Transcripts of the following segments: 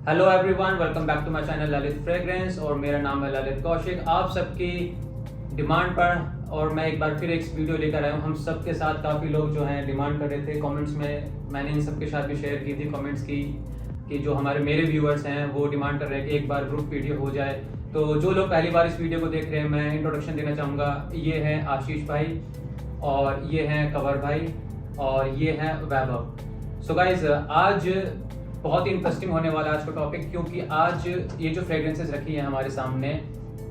Hello everyone, welcome back to my channel Lalit fragrance और मेरा नाम है ललित कौशिक। आप सबकी डिमांड पर और मैं एक बार फिर एक वीडियो लेकर आया हूँ। हम सब के साथ काफ़ी लोग जो हैं डिमांड कर रहे थे कमेंट्स में, मैंने इन सब के साथ भी शेयर की थी कमेंट्स की कि जो मेरे व्यूअर्स हैं वो डिमांड कर रहे हैं कि एक बार ग्रुप वीडियो हो जाए। तो जो लोग पहली बार इस वीडियो को देख रहे हैं, मैं इंट्रोडक्शन देना चाहूँगा। ये हैं आशीष भाई और ये हैं कंवर भाई और ये हैं वैभव। सो गाइज, आज बहुत ही इंटरेस्टिंग होने वाला है आज का टॉपिक, क्योंकि आज ये जो फ्रेग्रेंसेस रखी हैं हमारे सामने,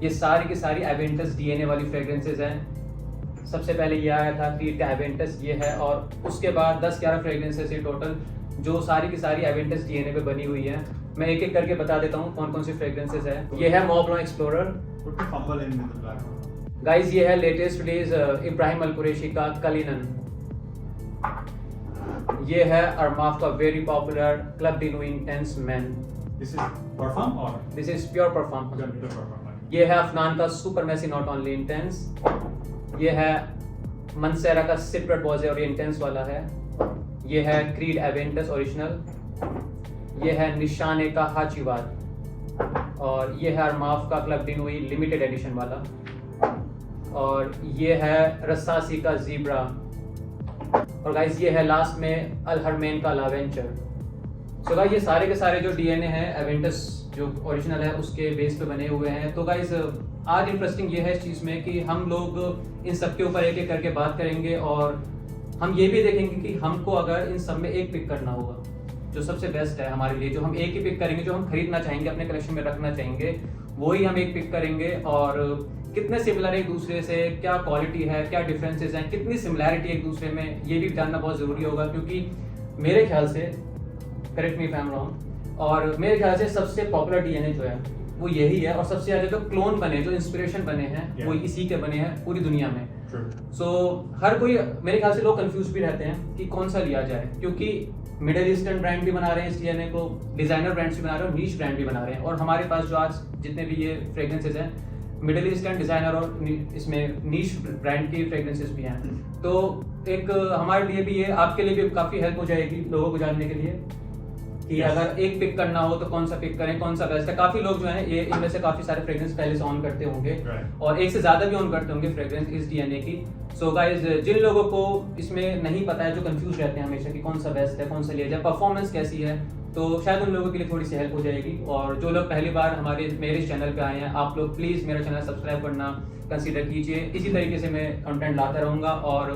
ये सारी की सारी एवेंटस डीएनए वाली फ्रेग्रेंसेस हैं। सबसे पहले ये आया था क्रीड का एवेंटस, ये है, और उसके बाद 10-11 फ्रेग्रेंसेस ये टोटल जो सारी की सारी एवेंटस डीएनए पे बनी हुई है। मैं एक एक करके बता देता हूँ कौन कौन सी फ्रेग्रेंसेस है। ये है मॉन्ट ब्लांc एक्सप्लोरर। गाइज, ये है latest release Ibrahim Al Qurashi का कलिनन। ये है अरमाफ का very popular club de nuit intense man. This is perfume or this is pure perfume. pure perfume? ये है अफनान का supremacy not only intense. ये है मंसेरा का सिप्रेट बॉजे और ये इंटेंस वाला है। ये है क्रीड एवेंटस ओरिजिनल। ये है निशाने का हाचीवाद और ये है अरमाफ का club de nuit limited addition वाला। और ये है रसासी का जीब्रा। और गाइस, ये है लास्ट में अल हरमैन का लावेंचर। सो गाइस, ये सारे के सारे जो डीएनए हैं एवेंटस जो ओरिजिनल है उसके बेस पे बने हुए हैं। तो गाइस, आज इंटरेस्टिंग ये है इस चीज़ में कि हम लोग इन सब के ऊपर एक एक करके बात करेंगे और हम ये भी देखेंगे कि हमको अगर इन सब में एक पिक करना होगा जो सबसे बेस्ट है हमारे लिए, जो हम एक ही पिक करेंगे, जो हम खरीदना चाहेंगे, अपने कलेक्शन में रखना चाहेंगे, वही हम एक पिक करेंगे। और कितने सिमिलर एक दूसरे से, क्या क्वालिटी है, क्या डिफरेंसेस हैं, कितनी सिमिलैरिटी एक दूसरे में, ये भी जानना बहुत ज़रूरी होगा। क्योंकि मेरे ख्याल से, correct me if I am wrong, और मेरे ख्याल से सबसे पॉपुलर डीएनए जो है वो यही है, और सबसे ज़्यादा जो क्लोन बने, जो इंस्पिरेशन बने हैं वो इसी के बने हैं पूरी दुनिया में। सो हर कोई, मेरे ख्याल से लोग कंफ्यूज भी रहते हैं कि कौन सा लिया जाए, क्योंकि मिडिल ईस्टर्न ब्रांड भी बना रहे हैं इस डीएनए को, डिजाइनर ब्रांड्स भी बना रहे हैं और नीश ब्रांड भी बना रहे हैं। और हमारे पास जो आज जितने भी ये फ्रेग्रेंसेज हैं, मिडिल ईस्टर्न, डिजाइनर और इसमें नीश ब्रांड की फ्रेग्रेंसेस भी हैं। तो एक हमारे लिए भी ये, आपके लिए भी काफ़ी हेल्प हो जाएगी लोगों को जानने के लिए कि अगर एक पिक करना हो तो कौन सा पिक करें, कौन सा बेस्ट है। काफ़ी लोग जो हैं ये इनमें से काफ़ी सारे फ्रेग्रेंस पहले से ऑन करते होंगे और एक से ज़्यादा भी ऑन करते होंगे फ्रेग्रेंस इस डीएनए की। सो गाइज, जिन लोगों को इसमें नहीं पता है, जो कंफ्यूज रहते हैं हमेशा कि कौन सा बेस्ट है, कौन सा लिया जाए, परफॉर्मेंस कैसी है, तो शायद उन लोगों के लिए थोड़ी सी हेल्प हो जाएगी। और जो लोग पहली बार मेरे चैनल पे आए हैं, आप लोग प्लीज़ मेरा चैनल सब्सक्राइब करना कंसीडर कीजिए। इसी तरीके से मैं कंटेंट लाता रहूँगा। और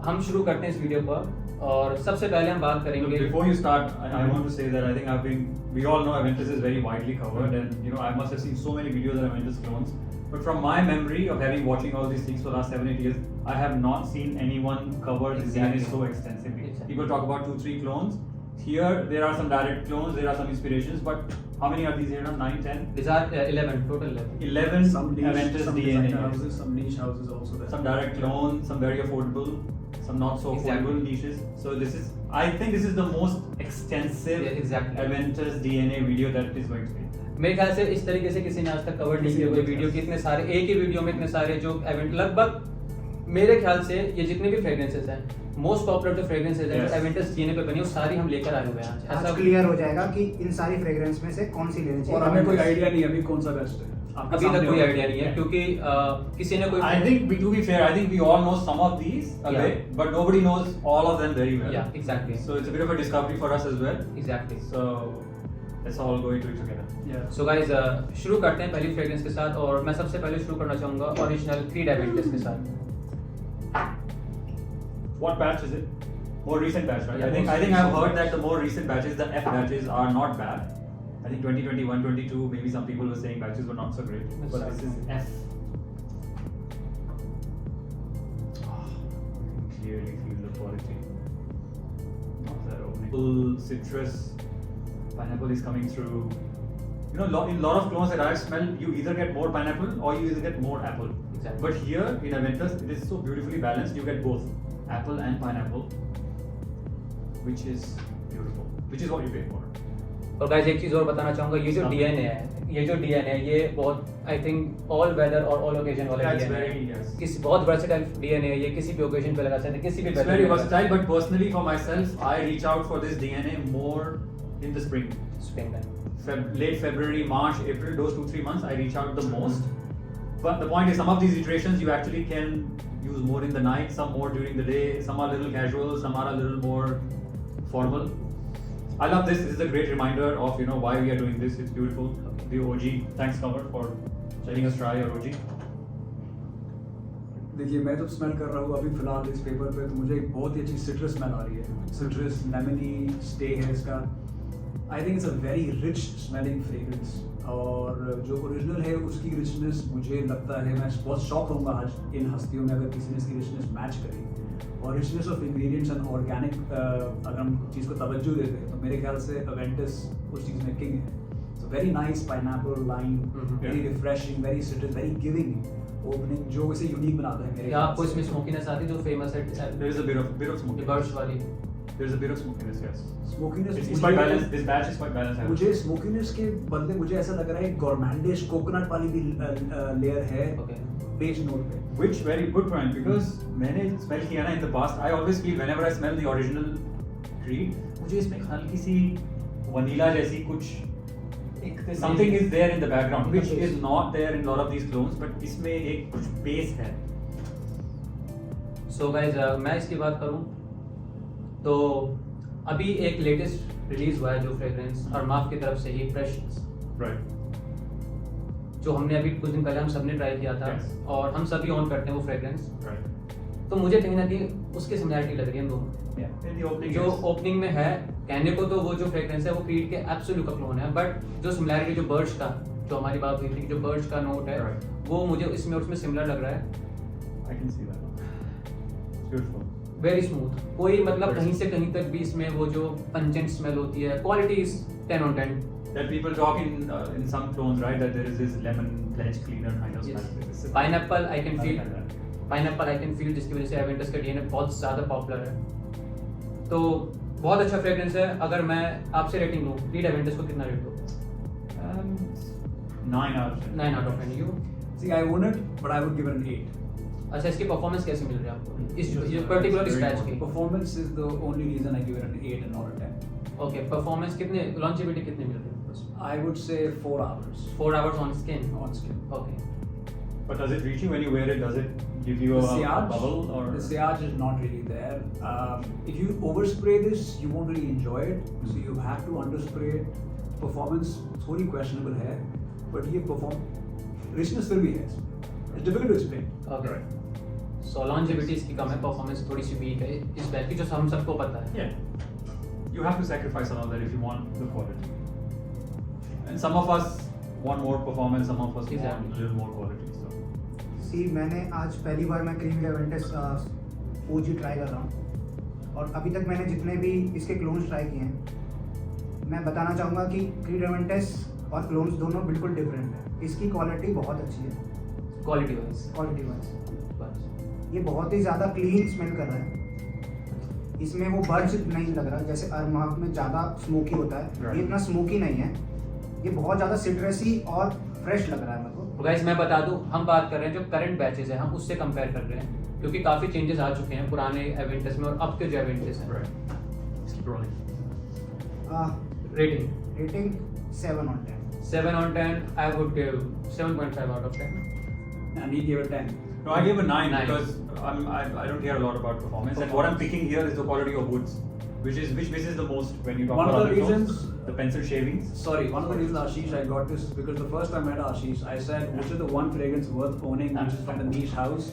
हम शुरू करते हैं इस वीडियो पर, और सबसे पहले हम बात करेंगे। Before you start, I want to say that I think we all know Aventus is very widely covered, and I must have seen so many videos of Aventus clones. But from my memory of watching all these things for the last 7-8 years, I have not seen anyone cover this DNA so extensively. People talk about 2-3 clones. Here there are some direct clones, there are some inspirations, but how many are these here now? 9, 10? These are 11, total 11. 11 Some niche, Aventus some DNA. designer houses, some niche houses also there. Some direct clones, some very affordable, some not so affordable niches. So I think this is the most extensive Aventus DNA video that is going to be. मेरे ख्याल से इस तरीके से किसी ने आज तक कवर नहीं किया हुआ वीडियो की, इतने सारे एक ही वीडियो में इतने सारे जो एवेंट, लगभग मेरे ख्याल से ये जितने भी फ्रेग्रेंसेस हैं, मोस्ट पॉपुलर जो फ्रेग्रेंसेस हैं जो एवेंटस डीएनए पे बनी, वो सारी हम लेकर आए हुए हैं। ऐसा क्लियर हो जाएगा कि इन सारी फ्रेग्रेंस में से कौन सी लेनी चाहिए। और हमें कोई आइडिया नहीं अभी कौन सा बेस्ट है। अभी तक कोई आइडिया नहीं है, क्योंकि किसी ने कोई, I think, to be fair, I think we all know some of these a bit, but nobody knows all of them very well. Yeah, exactly. So it's a bit of a discovery for us as well. Exactly. So let's all go into it together. Yeah. So guys, शुरू करते हैं पहली fragrance के साथ, और मैं सबसे पहले शुरू करना चाहूँगा ओरिजिनल क्रीड एवेंटस के साथ। What batch is it? More recent batch, right? Yeah, I think I've heard that the more recent batches, the F batches, are not bad. I think 2021, 22, maybe some people were saying batches were not so great, but this is F. Clearly feel the quality. Not that opening. Full citrus, pineapple is coming through. In a lot of clones that I've smelled, you either get more pineapple or you either get more apple. Exactly. But here in Aventus, it is so beautifully balanced. You get both apple and pineapple, which is beautiful. Which is what you pay for. और guys, एक चीज़ और बताना चाहूँगा, ये जो DNA है, ये बहुत, आई थिंक, ऑल वेदर और ऑल ओकेजन वाला डीएनए है। किसी बहुत वर्सेटाइल डीएनए है, ये किसी भी ओकेजन पे लगा सकते हैं, किसी भी It's very versatile, but personally for myself, I reach out for this DNA more in the spring. Spring time late February, March, April, those 2-3 months I reach out the most. But the point is, some of these iterations you actually can use more in the night, some more during the day, some are a little casual, some are a little more formal. I love this. This is a great reminder of why we are doing this. It's beautiful. Okay. The OG. Thanks, Cover, for letting us try your OG. देखिए मैं जब smell कर रहा हूँ अभी फिलहाल इस paper पे तो मुझे एक बहुत ही अच्छी सिट्रस स्मेल आ रही है सिट्रस लेमनी स्टे है इसका I think it's a very rich smelling fragrance और जो ओरिजिनल है उसकी रिचनेस मुझे लगता है मैं बहुत शॉक होऊंगा आज इन हस्तियों में अगर किसी ने इसकी रिचनेस मैच करी और richness of ingredients and organic अगर हम चीज़ को तवज्जो देते हैं तो मेरे ख्याल से अवेंटस उस चीज़ में किंग है so very nice pineapple lime very refreshing very citrus very giving opening जो इसे यूनिक बनाता है मेरे या आपको इसमें स्मोकीनेस आती है जो फेमस है There is a bit of smokiness. Birds वाली There is a bit of smokiness, yes. Smokiness It's quite balanced. This batch is quite balanced. I would मुझे say. स्मोकीनेस के बदले मुझे ऐसा लग रहा है गोरमैंडिश कोकोनट वाली भी लेयर है ओके बेस नोट पे Which very good point because मैंने smell किया ना in the past. I always feel whenever I smell the original Creed, मुझे इसमें हल्की सी वनीला जैसी कुछ something is there in the background which is not there in a lot of these clones, but इसमें एक कुछ base है. So guys मैं इसकी बात करूं तो अभी एक लेटेस्ट रिलीज हुआ है जो फ्रेग्रेंस और माफ की तरफ से ही फ्रेशनेस Right. जो हमने अभी कुछ दिन पहले हम सबने ट्राई किया था Yes. और हम सभी ऑन करते हैं वो फ्रेग्रेंस Right. तो मुझे कहीं ना कहीं उसकी सिमिलरिटी लग रही है इन दोनों Yeah. In the opening. जो yes. ओपनिंग में है कहने को तो वो जो फ्रेग्रेंस है वो क्रीड के एब्सोल्यूट का क्लोन है बट जो सिमिलरिटी जो बर्ड्स का जो हमारी बात हुई थी जो बर्ड्स का नोट है Right. वो मुझे इसमें उसमें सिमिलर लग रहा है I can see that. It's beautiful. Very smooth कोई मतलब Very कहीं से कहीं तक भी इसमें वो जो पंजेंट स्मेल होती है quality is 10 on 10 That people talk in some clones, right? That there is this lemon pledge cleaner kind of smell. This is- pineapple I can Nothing feel like that. Pineapple I can feel जिसकी वजह से Aventus का DNA बहुत ज़्यादा popular है तो बहुत अच्छा फ्रेग्रेंस है अगर मैं आपसे रेटिंग लूँ लीड एवेंटस को कितना रेट दो 9 out of 10. 9 out of 10 you See, I own it, but I would give it an 8. अच्छा इसकी परफॉर्मेंस कैसी मिल रही है आपको इस जो पर्टिकुलर Very स्क्रैच good. की Performance is the only reason I give it an 8 and not a 10. Okay performance कितने लॉन्जेविटी कितनी मिल रही है I would say 4 hours 4 hours on skin on skin. Okay But does it reach you when you wear it? Does it give you The a sillage, bubble or? the sillage is not really there. If you overspray this, you won't really enjoy it. So you have to underspray it. Performance थोड़ी questionable है, but ये richness फिर भी है. It's difficult to explain. Okay so longevity इसकी कम है performance थोड़ी सी week है इस बैग की जो हम सबको पता है Yeah. You have to sacrifice some of that if you want the quality. And some of us want more performance, some of us want Exactly. a little more quality. So. सी मैंने आज पहली बार मैं क्रीम एवेंटस ओजी try कर रहा हूँ और अभी तक मैंने जितने भी इसके क्लोन्स ट्राई किए हैं मैं बताना चाहूँगा कि क्रीम एवेंटस और क्लोन्स दोनों बिल्कुल डिफरेंट है इसकी क्वालिटी बहुत अच्छी है क्वालिटी वाइज क्वालिटी वाइज बस ये बहुत ही ज़्यादा क्लीन स्मेल कर रहा है इसमें वो बर्ड्स नहीं लग रहा जैसे अरमाक में ज़्यादा स्मोकी होता है Right. ये इतना स्मोकी नहीं है ये बहुत ज़्यादा सिट्रसी और फ्रेश लग रहा है मेरे को तो गाइस मैं बता दूं हम बात कर रहे हैं जो करंट बैचेस हैं हम उससे कंपेयर कर रहे हैं क्योंकि काफ़ी चेंजेस आ चुके हैं पुराने एवेंटस में और अब के जो एवेंटस हैं Right. Let's keep rolling. Rating rating 7 on 10 7 on 10 I would give 7.5 out of 10 And he gave it 10. No, I gave a 9 Nine. because I don't care a lot about performance. And what I'm picking here is the quality of woods, which misses the most when you talk One of about the other clones. reasons- The pencil shavings. Sorry, one of the reasons Ashish I got this is because the first time I met Ashish, I said, which is the one fragrance worth owning, which is from the niche house,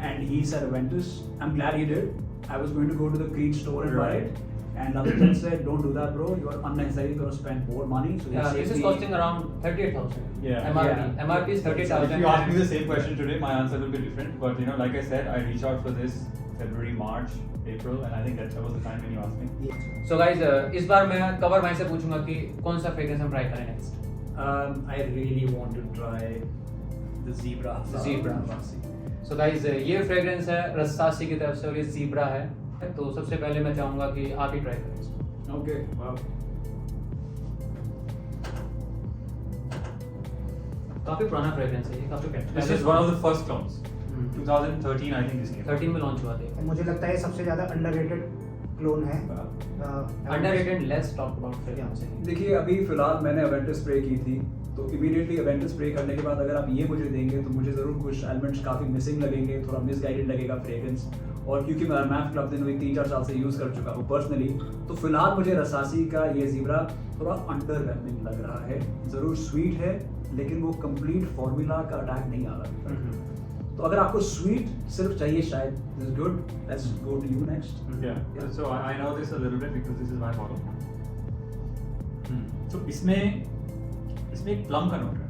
and he said Aventus. I'm glad he did. I was going to go to the Creed store and buy Right. it, and Lalita said, "Don't do that, bro. You are unnecessarily going to spend more money." So he saved this is me- costing around 38,000 Yeah. MRP Yeah. MRP is So 38,000 if you ask me the same question today, my answer will be different. But like I said, I reached out for this February, March, April, and I think that was the time when you asked me. So guys इस बार मैं cover भाई से पूछूंगा कि कौन सा fragrance हम try करें next I really want to try the Zebra. The Zebra. So guys ये फ्रेग्रेंस है रस्सासी की तरफ से और ये ज़ीब्रा है तो सबसे पहले मैं चाहूंगा कि आप ही ट्राई करें इसको Okay. Wow. काफी पुराना फ्रेग्रेंस है ये काफी This is one of the first clones. 2013, I think this came. 13 में लॉन्च हुआ था मुझे लगता है ये सबसे ज़्यादा अंडररेटेड क्लोन है underrated, let's talk about fragrance. देखिए अभी फिलहाल मैंने अवेंटस स्प्रे की थी, तो इमीडिएटली अवेंटस स्प्रे करने के बाद अगर आप ये मुझे देंगे तो मुझे ज़रूर कुछ एलिमेंट्स काफ़ी मिसिंग लगेंगे, थोड़ा मिसगाइडेड लगेगा फ्रेग्रेंस। और क्योंकि मैं क्लब दिन हुई 3-4 साल से यूज़ कर चुका हूँ पर्सनली, तो फिलहाल मुझे रसासी का ये ज़ीब्रा थोड़ा अंडरवेलमिंग लग रहा है। ज़रूर स्वीट है लेकिन वो कंप्लीट फार्मूला का अटैक नहीं आ रहा। तो अगर आपको स्वीट सिर्फ चाहिए शायद this is good, let's go to you next. Yeah. So I know this a little bit because this is my model. So इसमें एक plum का note है.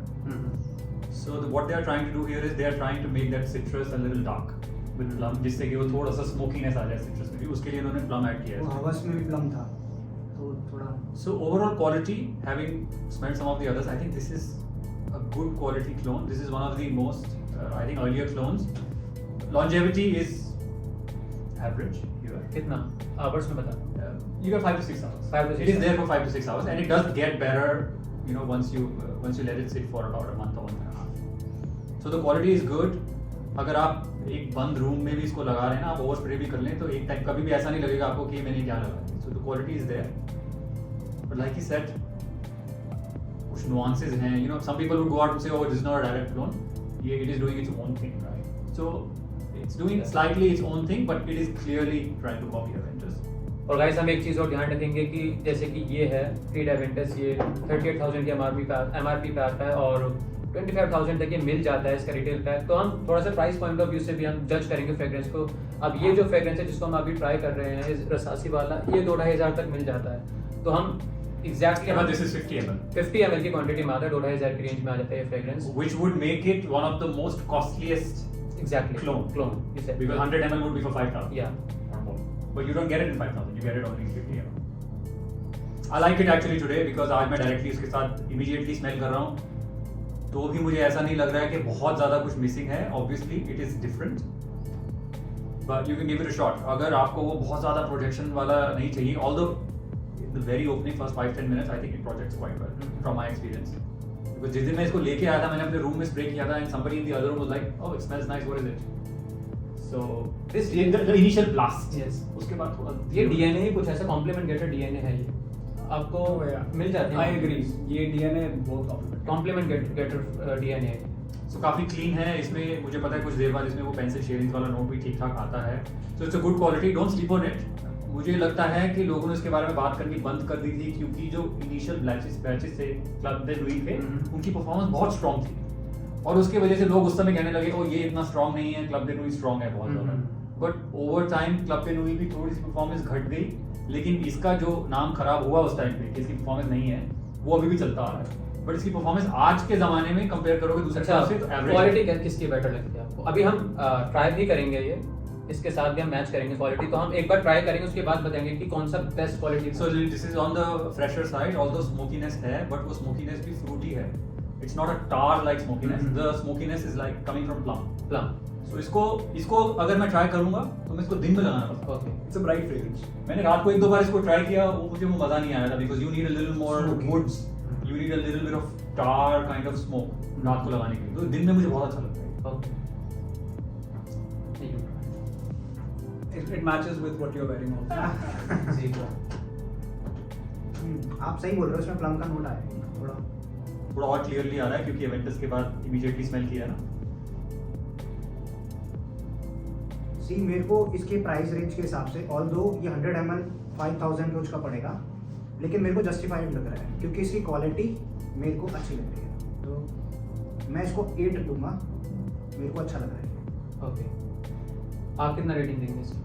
So what they are trying to do here is they are trying to make that citrus a little dark with plum, जिससे कि वो थोड़ा सा smokiness आ जाए citrus में भी. उसके लिए उन्होंने plum add किया वो है. हवस में भी प्लम था तो थोड़ा So overall quality, having smelled some of the others, I think this is a good quality clone. This is one of the most, I think, earlier clones. Longevity is average here. कितना hours में बता? You got 5 to 6 hours. 5 to 6 It is hours. there for 5 to 6 hours, and it does get better, you know, once you let it sit for about a month or month and a half. So the quality is good. अगर आप एक बंद room में भी इसको लगा रहे हैं ना, आप ओवर स्प्रे भी कर लें तो एक टाइम कभी भी ऐसा नहीं लगेगा आपको कि मैंने क्या लगाया. So the quality is there. But like he said, कुछ nuances हैं. You know, some people would go out and say, oh, this is not a direct clone. Yeah, it is doing its own thing, right? So it's doing slightly its own thing, but it is clearly trying to copy Aventus. और guys हम एक चीज़ और ध्यान रखेंगे कि जैसे कि ये है क्रीड एवेंटस, ये 38,000 की एमआरपी पे आता है और 25,000 तक ये मिल जाता है इसका रिटेल पैक. तो हम थोड़ा सा प्राइस पॉइंट ऑफ व्यू से भी हम जज करेंगे फ्रेग्रेंस को. अब ये जो फ्रेग्रेंस है जिसको हम अभी ट्राई कर रहे हैं इस रसासी वाला, ये 2,500 तक मिल जाता है. तो हम exactly But this is 50 ml. 50 ml की क्वांटिटी में आता है, 2,500 की रेंज में आ जाता है ये fragrance. Which would make it one of the most costliest exactly clone. exactly. Because 100 ml would be for 5,000. Yeah. Or more. But you don't get it in 5,000. You get it only in 50 ml. I like it actually today because आज मैं directly इसके साथ immediately smell कर रहा हूँ. तो भी मुझे ऐसा नहीं लग रहा है कि बहुत ज़्यादा कुछ missing है. Obviously it is different. But you can give it a shot. अगर आपको वो बहुत ज़्यादा projection वाला नहीं चाहिए, although in the very opening first 5-10 minutes I think it projects quite well from my experience. Because जिस दिन मैं इसको लेके आया था मैंने अपने रूम में स्प्रे किया था and somebody in the other room was like, oh it smells nice, what is it? So this the initial blast. Yes. उसके बाद थोड़ा ये डीएनए ही कुछ ऐसा कॉम्प्लीमेंट गेटेड डीएनए है, ये आपको मिल जाते हैं. आई एग्री, ये डीएनए बहुत कॉम्प्लीमेंट गेटेड डीएनए. So काफी क्लीन है. इसमें मुझे पता है कुछ देर बाद इसमें वो पेंसिल शेडिंग्स वाला नोट भी ठीक ठाक आता है. So it's a good quality. Don't sleep on it. मुझे लगता है कि लोगों ने इसके बारे में बात करनी बंद कर दी थी क्योंकि जो इनिशियल बैचेस थे क्लब दे लुई के, उनकी परफॉर्मेंस बहुत स्ट्रॉन्ग थी और उसकी वजह से लोग उस समय कहने लगे ओ ये इतना स्ट्रॉन्ग नहीं है, क्लब दे लुई स्ट्रॉन्ग है बहुत ज़्यादा. But over time club they Louis भी थोड़ी सी परफॉर्मेंस घट गई, लेकिन इसका जो नाम खराब हुआ उस टाइम पे कि इसकी परफॉर्मेंस नहीं है वो अभी भी चलता आ रहा है. बट इसकी परफॉर्मेंस आज के ज़माने में कंपेयर करोगे दूसरे क्लब से तो एवरेज. क्वालिटी किसकी बेटर लगती है आपको? अभी हम ट्राई भी करेंगे, ये इसके साथ भी हम मैच करेंगे क्वालिटी. तो हम एक बार ट्राई करेंगे उसके बाद बताएंगे कि कौन सा best quality. So this is on the fresher side, although smokiness है, but वो smokiness भी fruity है. It's not a tar like smokiness. The smokiness is like coming from plum. So इसको अगर मैं ट्राई करूंगा तो मैं इसको दिन में लगाना पड़ता. Okay. It's a bright fragrance. मैंने रात को 1-2 बार इसको ट्राई किया, मुझे वो मजा नहीं आया था because you need a little more woods, you need a little bit of tar kind of smoke रात को लगाने के लिए. तो दिन में मुझे बहुत अच्छा लगता है. Okay. It matches with what you're wearing also. जी ब्रो. आप सही बोल रहे हो, इसमें प्लम का नोट आया थोड़ा और क्लियरली आ रहा है क्योंकि एवेंटस के बाद इमीडिएटली स्मेल किया ना. सी मेरे को इसके प्राइस रेंज के हिसाब से ऑल्दो ये 100 ml 5,000 रोज का पड़ेगा, लेकिन मेरे को जस्टिफाइड लग रहा है क्योंकि इसकी क्वालिटी मेरे को अच्छी लग रही है. तो मैं इसको 8 दूंगा, मेरे को अच्छा लग रहा है. ओके. आप कितना रेटिंग देंगे इसको?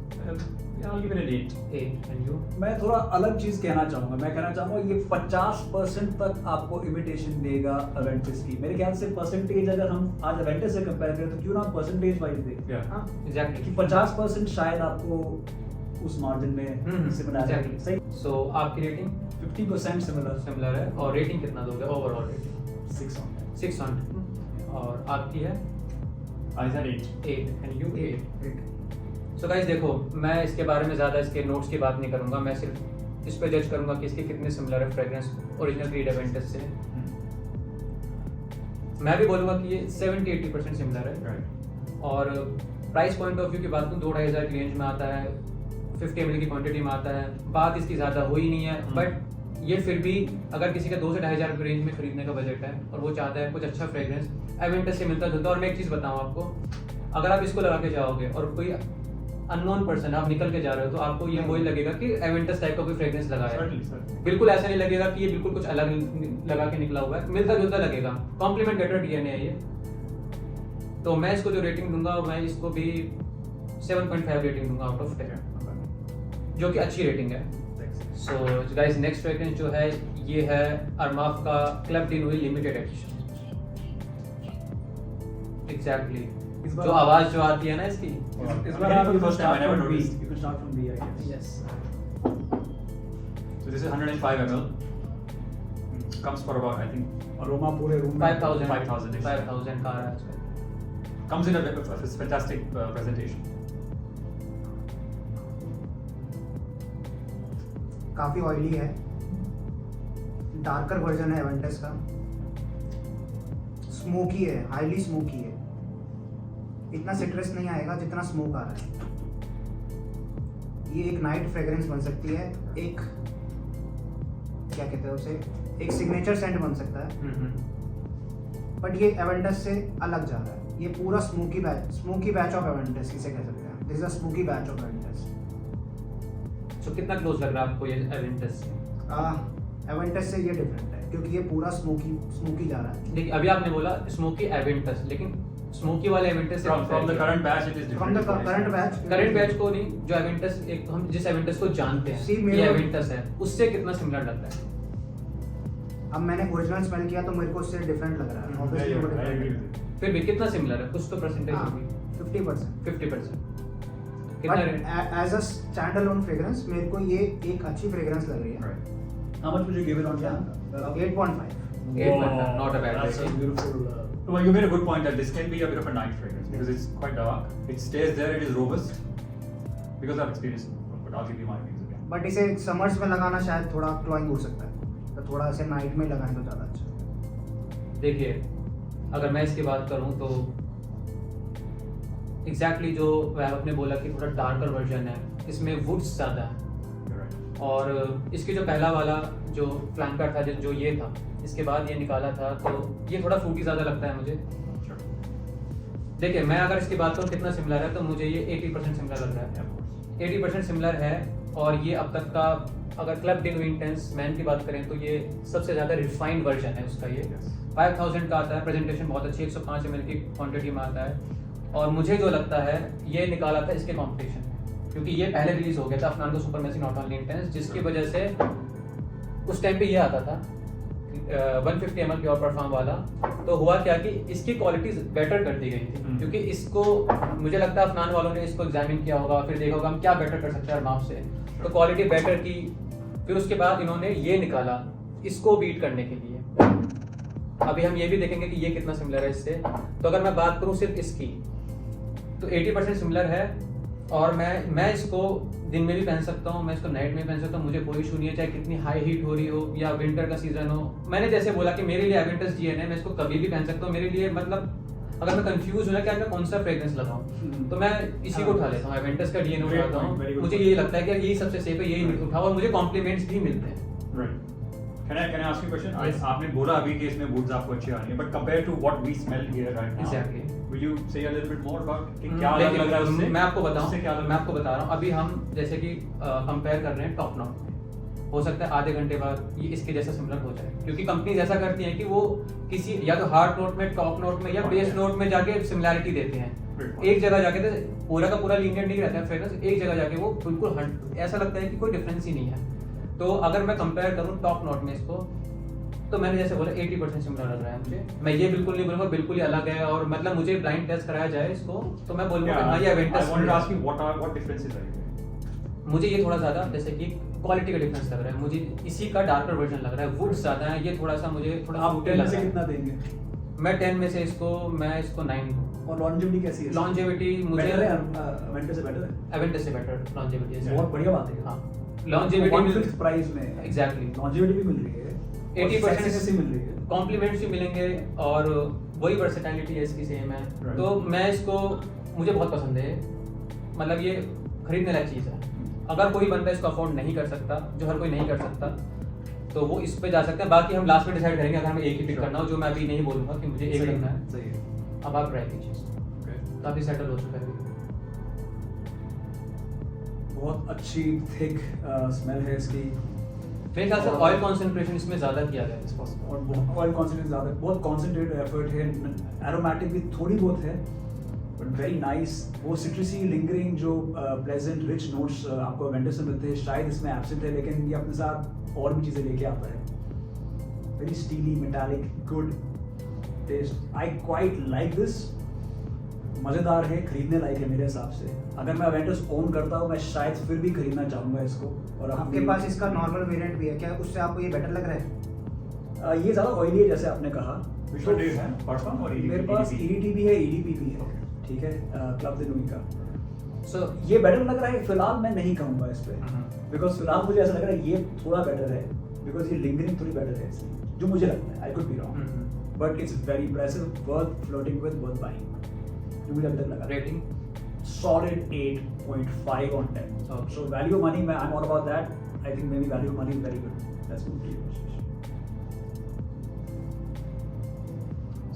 I'll give it an 8. 8. And you? मैं थोड़ा अलग चीज कहना चाहूंगा. मैं कहना चाहूंगा ये 50% तक आपको इमिटेशन देगा अवेंटस की. मेरे ख्याल से परसेंटेज अगर हम आज अवेंटस से कंपेयर करें तो क्यों ना परसेंटेज वाइज दे. Yeah. हाँ एग्जैक्टली. कि 50% शायद आपको उस मार्जिन में एग्जैक्टली. सही. सो आपकी रेटिंग 50% सिमिलर है. और रेटिंग कितना दोगे ओवरऑल रेटिंग? 6 on 600. और आपकी है? I said 8. 8. And you? 8. 8. So guys देखो, मैं इसके बारे में ज़्यादा इसके नोट्स की बात नहीं करूँगा. मैं सिर्फ इस पे जज करूँगा कि इसके कितने सिमिलर है फ्रेग्रेंस ओरिजिनल क्रीड एवेंटस से. मैं भी बोलूँगा कि ये 70-80% सिमिलर है. Right. और प्राइस पॉइंट ऑफ व्यू की बात करूँ 2,500 की रेंज में आता है. 50 ml की क्वांटिटी में आता है, बात इसकी ज़्यादा हुई नहीं है, बट ये फिर भी अगर किसी का 2 से 2,500 रुपये रेंज में खरीदने का बजट है और वो चाहता है कुछ अच्छा फ्रेग्रेंस, एवेंटस से मिलता जुलता। और मैं एक चीज़ बताऊँ आपको, अगर आप इसको लगा के जाओगे और कोई अननोन पर्सन आप निकल के जा रहे हो तो आपको ये वही लगेगा कि एवेंटस टाइप का कोई फ्रेग्रेंस लगाया है। Certainly. बिल्कुल ऐसा नहीं लगेगा कि ये बिल्कुल कुछ अलग लगा के निकला हुआ है, मिलता जुलता लगेगा। कॉम्प्लीमेंटेटर डीएनए है ये। तो मैं इसको जो रेटिंग दूंगा, मैं इसको भी 7.5 रेटिंग दूंगा आउट ऑफ 10, जो कि अच्छी रेटिंग है। सो गाइस, नेक्स्ट फ्रेग्रेंस जो है ये है अरमाफ का club de nuit limited edition. Exactly इस बार जो आवाज जो आती है ना इसकी। इस बार आप First time I never noticed. You can start from B, I guess. Yes, So this is 105 ml. Comes for about, I think, aroma पूरे रूम 5,000 5,000 5,000 का आ रहा है आजकल। comes in a fantastic presentation. काफ़ी ऑयली है, डार्कर वर्जन है Aventus का, smoky है, हाईली स्मोकी है। इतना सिट्रस नहीं आएगा जितना स्मोक आ रहा है। ये एक नाइट फ्रेग्रेंस बन सकती है, एक क्या कहते हैं उसे, एक सिग्नेचर सेंट बन सकता है, बट ये एवेंटस से अलग जा रहा है। ये पूरा स्मोकी बैच ऑफ एवेंटस इसे कह सकते हैं। This is a smoky batch of Aventus. So कितना क्लोज लग रहा है आपको ये एवेंटस से? एवेंटस से ये डिफरेंट है क्योंकि ये पूरा स्मोकी जा रहा है। देखिए, अभी आपने बोला स्मोकी एवेंटस, लेकिन स्मोकी वाले एवेंटस से From the current batch, it is from different. The current batch current batch को नहीं, जो एवेंटस एक हम जिस एवेंटस को जानते हैं See, ये मेरा- एवेंटस है, उससे कितना सिमिलर लगता है? अब मैंने ओरिजिनल स्मेल किया तो मेरे को उससे डिफरेंट लग रहा है। Yeah, Obviously yeah, वो I agree different with you. फिर भी कितना सिमिलर है? कुछ तो परसेंटेज हाँ, होगी। 50%। 50%। कितना but rate? As a stand alone fragrance मेरे को ये एक अच्छी फ्रेग्रेंस लग रही है। Right. How much would you give it on Jan? 8.5। 8.5, not a bad That's a rating. beautiful. Well, you made a good point that this can be a bit of a night fragrance because it's quite dark. It stays there. It is robust. Because I've experienced it, but I'll give you my views again. But इसे summers में लगाना शायद थोड़ा clawing हो सकता है, तो थोड़ा ऐसे नाइट में लगाएं तो ज़्यादा अच्छा। देखिए, अगर मैं इसकी बात करूं तो एग्जैक्टली जो वैभव ने बोला कि थोड़ा डार्कर वर्जन है, इसमें वुड्स ज़्यादा है। You're right. और इसके जो पहला वाला जो फ्लैंकर था, जो ये था, इसके बाद ये निकाला था, तो ये थोड़ा फ्रूटी ज़्यादा लगता है मुझे। Sure. देखिए, मैं अगर इसकी बात करूँ कितना सिमिलर है, तो मुझे ये 80% सिमिलर लग रहा Yeah, है। of course. 80% सिमिलर है। और ये अब तक का, अगर club de nuit intense man की बात करें तो ये सबसे ज़्यादा रिफाइंड वर्जन है उसका। ये Yes. 5000 का आता है, प्रेजेंटेशन बहुत अच्छी, 105 ml की क्वांटिटी में आता है। और मुझे जो लगता है ये निकाला था इसके कंपटीशन में, क्योंकि ये पहले रिलीज हो गया था अफनान को सुपरमेसी नॉट ओनली इंटेंस, जिसकी वजह से उस टाइम पे ये आता था 150 ml प्योर परफ्यूम वाला। तो हुआ क्या कि इसकी क्वालिटीज बेटर कर दी गई थी, क्योंकि इसको मुझे लगता है अफनान वालों ने इसको एग्जामिन किया होगा, फिर देखा होगा हम क्या बेटर कर सकते हैं अरमाफ से, तो क्वालिटी बेटर की। फिर उसके बाद इन्होंने ये निकाला इसको बीट करने के लिए। अभी हम ये भी देखेंगे कि ये कितना सिमिलर है इससे। तो अगर मैं बात करूँ सिर्फ इसकी, तो 80% सिमिलर है। और मैं इसको दिन में भी पहन सकता हूँ, मैं इसको नाइट में पहन सकता हूँ, मुझे कोई इशू नहीं है, चाहे कितनी हाई हीट हो रही हो या विंटर का सीजन हो। मैंने जैसे बोला कि मेरे लिए एवेंटस डीएन है, मैं इसको कभी भी पहन सकता हूँ। मेरे लिए मतलब अगर मैं कंफ्यूज हूँ ना क्या मैं कौन सा फ्रेग्रेंस लगाऊं, तो मैं इसी को उठा लेता हूँ, एवेंटस का डीएन Very उठाता good, very हूँ। good मुझे point. ये लगता है कि यही सबसे सेफ है, यही उठाओ, और मुझे कॉम्प्लीमेंट्स भी मिलते हैं। Right. Can I ask you a question? Yes. आपने बोला अभी कि इसमें woods आपको अच्छी आ रही है, but compared to what we smell here right now, Exactly. will you say a little bit more about कि क्या अलग लग रहा है उससे? मैं आपको बताऊं, उससे क्या अलग मैं आपको बता रहा हूँ। अभी हम जैसे कि कंपेयर कर रहे हैं टॉप नोट में, हो सकता है आधे घंटे बाद ये इसके जैसा सिमिलर हो जाए, क्योंकि कंपनीज ऐसा करती हैं कि वो किसी या तो हार्ड नोट में, टॉप नोट में या बेस नोट में जाके सिमिलैरिटी देते हैं। एक जगह जाके तो पूरा का पूरा लीनियर नहीं रहता है फ्रेग्रेंस, एक जगह जाके वो बिल्कुल ऐसा लगता है कि कोई डिफरेंस ही नहीं है। तो अगर मैं कंपेयर करूँ टॉप नोट में इसको, तो मैंने जैसे बोला 80% सिमिलर लग रहा है मुझे। मैं ये बिल्कुल नहीं बोलूँगा बिल्कुल ही अलग है, और मतलब मुझे ब्लाइंड टेस्ट कराया जाए इसको तो मैं बोलूँगा Yeah, हाँ ये I Aventus. wanted to ask you what differences are you? मुझे ये थोड़ा ज़्यादा जैसे कि क्वालिटी का डिफरेंस लग रहा है, मुझे इसी का डार्कर वर्जन लग रहा है, वुड्स ज़्यादा है, ये थोड़ा सा मुझे थोड़ा आप fruity 10 में लग से रहा है। कितना देंगे? मैं 10 में से इसको 9 दूँ। और लॉन्जेविटी कैसी है? लॉन्जेविटी मुझे बेटर है, अवेंटस से बेटर है। एवेंटस से बेटर लॉन्जेविटी है। बहुत बढ़िया बात है। हाँ, लॉन्जेविटी 1/5 प्राइस में Exactly. लॉन्जेविटी भी मिल रही है, 80% से मिल रही है। कॉम्प्लीमेंट्स भी मिलेंगे और वही वर्सेटैलिटी है इसकी सेम है। Right. तो मैं इसको, मुझे बहुत पसंद है, मतलब ये खरीदने लायक चीज़ है। अगर कोई बंदा इसको अफोर्ड नहीं कर सकता, जो हर कोई नहीं कर सकता, तो वो इस पे जा सकते हैं। बाकी हम लास्ट में डिसाइड करेंगे, अगर हमें एक ही पिक करना हो, जो मैं अभी नहीं बोलूँगा कि मुझे एक सही करना है। सही है। अब आप ट्राई कीजिए, काफ़ी सेटल हो चुका है। बहुत अच्छी थिक स्मेल है इसकी, मेरे ख्याल से ऑयल कॉन्सेंट्रेशन इसमें ज़्यादा किया गया है इस पॉसिबल। और ऑयल कॉन्सेंट्रेट ज़्यादा, बहुत कॉन्सेंट्रेटेड एफर्ट है। एरोमेटिक भी थोड़ी बहुत है, बट वेरी नाइस। वो सिट्रसी लिंगरिंग जो प्लेजेंट रिच नोट्स आपको एवेंटस में मिलते हैं, शायद इसमें एब्सेंट है, लेकिन ये अपने साथ और भी चीज़ें लेके आता है। Very steely, metallic, good taste. I quite like this. मज़ेदार है, खरीदने लायक है मेरे हिसाब से। अगर मैं एवेंटस ओन करता हूँ, मैं शायद फिर भी खरीदना चाहूँगा इसको। और आपके पास इसका नॉर्मल वेरिएंट भी है क्या? उससे आपको ये बेटर लग रहा है? ये ज़्यादा ऑयली है जैसे आपने कहा। Which one do you have? Parfum or EDP? मेरे पास EDT भी है, EDP भी है, ठीक है, क्लब दे नूई का। सो ये बेटर लग रहा है फिलहाल, मैं नहीं कहूँगा इस पे, बिकॉज फिलहाल मुझे ऐसा लग रहा है ये थोड़ा बेटर है, बिकॉज ये लिंगरिंग थोड़ी बेटर है इसकी, जो मुझे लगता है। I could be wrong, but it's very impressive, worth floating with, worth buying, जो मुझे अब तक लगा। Rating Solid 8.5 on 10. Okay. So value money, I'm all about that. I think maybe value money is very good. Let's move to you.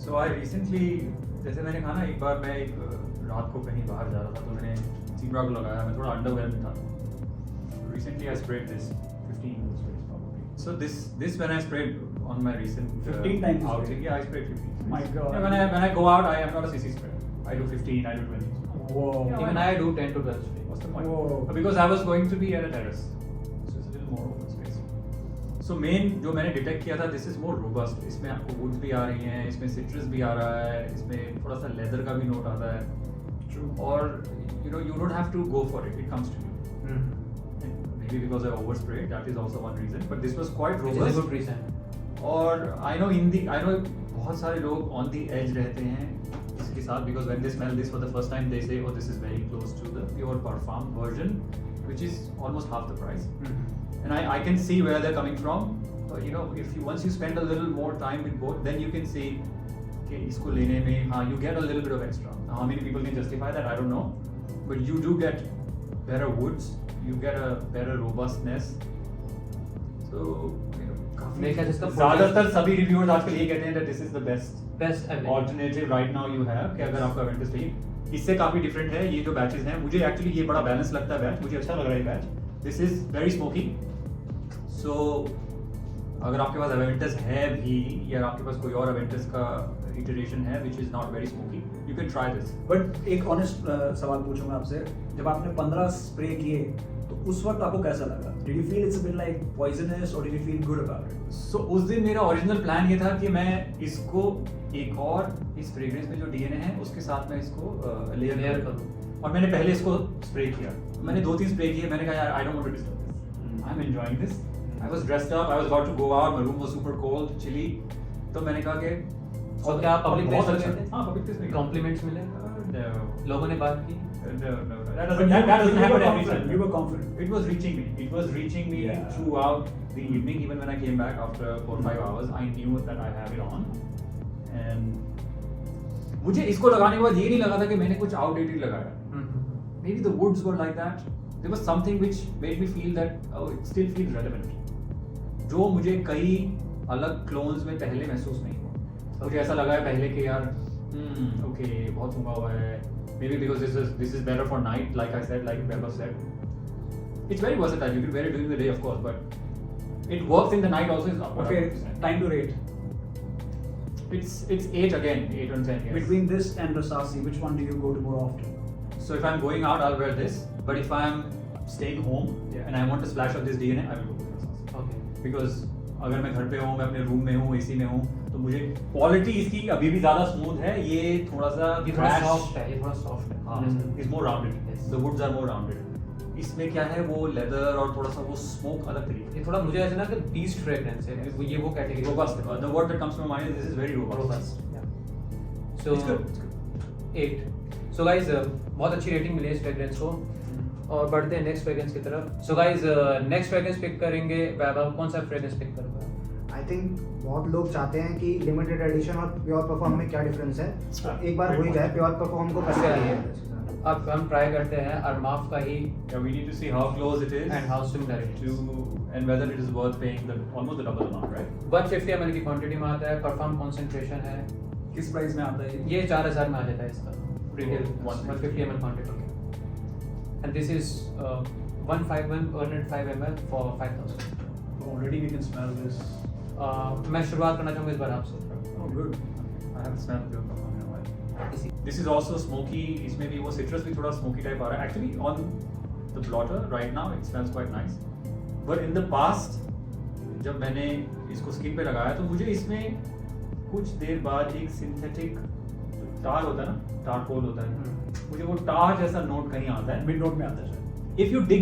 So I recently, जैसे मैंने कहा ना, एक बार मैं एक रात को कहीं बाहर जा रहा था, तो मैंने Zebra को लगाया, मैं थोड़ा अंडरवेल्म था। Recently I sprayed this 15 sprays probably. So this when I sprayed on my recent 15 times you outing, sprayed? yeah, I sprayed 15. My God. Yeah, when I go out, I am not a CC sprayer. I do 15, I do 20. Whoa. Yeah, even I do 10 to 12 spray. What's the point? Whoa. Because I was going to be at a terrace, so it's a little more open space. So main जो मैंने detect किया था, this is more robust. इसमें आपको woods भी आ रही हैं, इसमें citrus भी आ रहा है, इसमें थोड़ा सा leather का भी नोट आता है। True. और you don't have to go for it. It comes to you. And maybe because I oversprayed, that is also one reason. But this was quite Which is a robust. good reason. और I know बहुत सारे लोग on the edge रहते हैं इसके साथ, because when they smell this for the first time, they say, oh, this is very close to the pure parfum version, which is almost half the price. And I can see where they're coming from. Once you spend a little more time with both, then you can see, okay, isko lene mein, you get a little bit of extra. Now, how many people can justify that? I don't know. But you do get better woods, you get a better robustness. So, मेरे ख्याल से इसका ज़्यादातर सभी reviewers आजकल ये कहते हैं that this is the best best alternative right now you have, कि अगर आपका Aventus चाहिए। इससे काफ़ी डिफरेंट है ये जो बैचेस हैं। मुझे एक्चुअली ये बड़ा बैलेंस लगता है बैच, मुझे अच्छा लग रहा है ये batch. This is very smoky. So अगर आपके पास Aventus है भी, या आपके पास कोई और Aventus का इटरेशन है which is not very smoky, you can try this. But एक ऑनेस्ट सवाल पूछूंगा आपसे, जब आपने 15 स्प्रे किए तो उस वक्त आपको कैसा लगा? Did you feel it's a bit like poisonous or did you feel good about it? So उस दिन मेरा ओरिजिनल प्लान ये था कि मैं इसको एक और इस फ्रेग्रेंस में जो DNA है उसके साथ मैं इसको लेयर करूँ, और मैंने पहले इसको स्प्रे किया। मैंने 2-3 स्प्रे किए, मैंने कहा यार I don't want to disturb this, I am enjoying this. I was dressed up, I was about to go out, my room was super cold, chilly, तो मैंने कहा कि और क्या आप पब्लिक बहुत प्लेस अच्छा। में गए थे? हाँ, पब्लिक प्लेस में गए। कॉम्प्लीमेंट्स मिले, No. लोगों ने बात की? No. That But doesn't happen you every were time. confident. You were confident. It was reaching me. It was reaching me Yeah. throughout the evening. Even when I came back after 4-5 hours, I knew that I have it on. And मुझे इसको लगाने के बाद ये नहीं लगा था कि मैंने कुछ outdated लगाया. Maybe the woods were like that. There was something which made me feel that it still feels relevant. जो मुझे कई अलग क्लोन्स में पहले महसूस नहीं हुआ. मुझे ऐसा लगा है पहले कि यार okay, बहुत फूंका हुआ है. Maybe because this is better for night, like I said, like Bella said. It's very versatile. You can wear it during the day, of course, but it works in the night also. Is up. Okay, time to rate. It's 8 again, 8 on 10. Yes. Between this and Rasasi, which one do you go to more often? So if I'm going out, I'll wear this. But if I'm staying home and I want a splash of this DNA, I will go with Rasasi. Okay. Because अगर मैं घर पे हूँ, मैं अपने room में हूँ, AC में हूँ, तो मुझे क्वालिटी इसकी अभी भी ज़्यादा स्मूथ है. ये थोड़ा सा सॉफ्ट है, ये थोड़ा सॉफ्ट है. हाँ, is more rounded. The woods are more rounded. इसमें क्या है, वो लेदर और थोड़ा सा वो स्मोक अलग तरीके. ये थोड़ा मुझे ऐसा ना कि बीस्ट फ्रेग्रेंस है. ये वो category. Robust. The word that comes to my mind is this is very robust. Robust. Yeah. So It's good. 8. So guys, बहुत अच्छी रेटिंग मिली है इस फ्रेग्रेंस को. और बढ़ते हैं नेक्स्ट फ्रेग्रेंस की तरफ. So guys, next fragrance pick करेंगे. वैभव कौन सा फ्रेग्रेंस पिक करोगे? आई थिंक बहुत लोग चाहते हैं कि लिमिटेड एडिशन और प्योर परफॉर्म में क्या डिफरेंस है. एक बार हो ही जाए, प्योर परफॉर्म को कैसे आई है. अब हम ट्राई करते हैं अरमाफ का ही Yeah, we need to see how close it is and how similar it to and whether it is worth paying the almost the double amount, right? 150 ml की क्वांटिटी में आता है, परफॉर्म कंसंट्रेशन है, किस price में आता है ये 4000 में आ जाता है इसका retail Oh, 150 ml quantity and this is 151 ml for 5000. Already we can smell this. मैं शुरुआत करना चाहूँगा इस बार आपसे. Oh good. I haven't smelled pure perfume in a while. इसी This is also smoky. इसमें भी वो citrus भी थोड़ा smoky type आ रहा है. Actually, on the blotter right now, it smells quite nice. But in the past, जब मैंने इसको स्किन पे लगाया तो मुझे इसमें कुछ देर बाद एक सिंथेटिक टार होता है ना, टारकोल होता है, मुझे वो टार जैसा नोट कहीं आता है. मिड नोट में आता है शायद. If you dig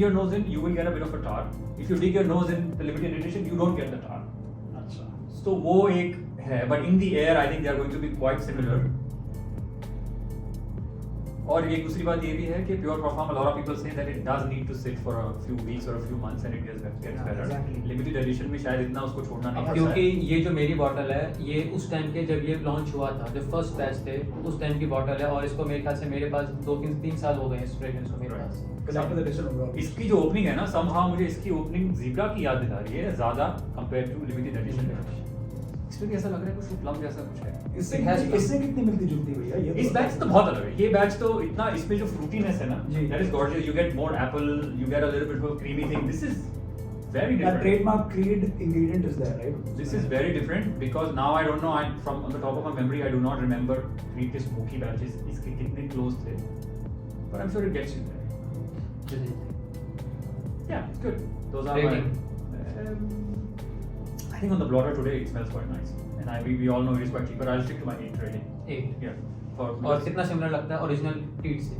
your nose in, you will get a bit of a tar. If you dig your nose in the limited edition, you don't get the tar. अच्छा. So वो एक है, but in the air I think they are going to be quite similar. और एक दूसरी बात ये भी है कि Pure Parfum, a lot of people say that it does need to sit for a few weeks or a few months and it gets Yeah, better. exactly. Limited edition में शायद इतना उसको छोड़ना नहीं पड़ता क्योंकि है. ये जो मेरी बॉटल है ये उस टाइम के जब ये लॉन्च हुआ था, जो फर्स्ट बैच थे उस टाइम की बॉटल है और इसको मेरे ख्याल से मेरे पास 2-3 साल हो गए इस फ्रेग्रेंस को मेरे पास. कलेक्टर एडिशन होगा. इसकी जो ओपनिंग है ना, somehow मुझे इसकी ओपनिंग ज़ीब्रा की याद दिला रही है ज़्यादा compared to limited edition. इसमें भी ऐसा लग रहा है कुछ प्लम जैसा कुछ है. इससे It has इससे कितनी मिलती जुलती भैया ये? इस बैच तो बहुत अलग है. ये बैच तो इतना, इसमें जो फ्रूटीनेस है ना, जी. that is gorgeous. You get more apple, you get a little bit of a creamy thing. This is very That different. trademark Creed ingredient is there, right? This is very different because now I don't know. From on the top of my memory, I do not remember Creed के smoky batches इसके कितने close थे. But I'm sure it gets you there. Yeah, it's good. Those are Rating. my. I think on the blotter today it smells quite nice, and we all know it is quite cheaper. I'll stick to my 8 rating. 8. Yeah. For और कितना similar लगता है original creed से?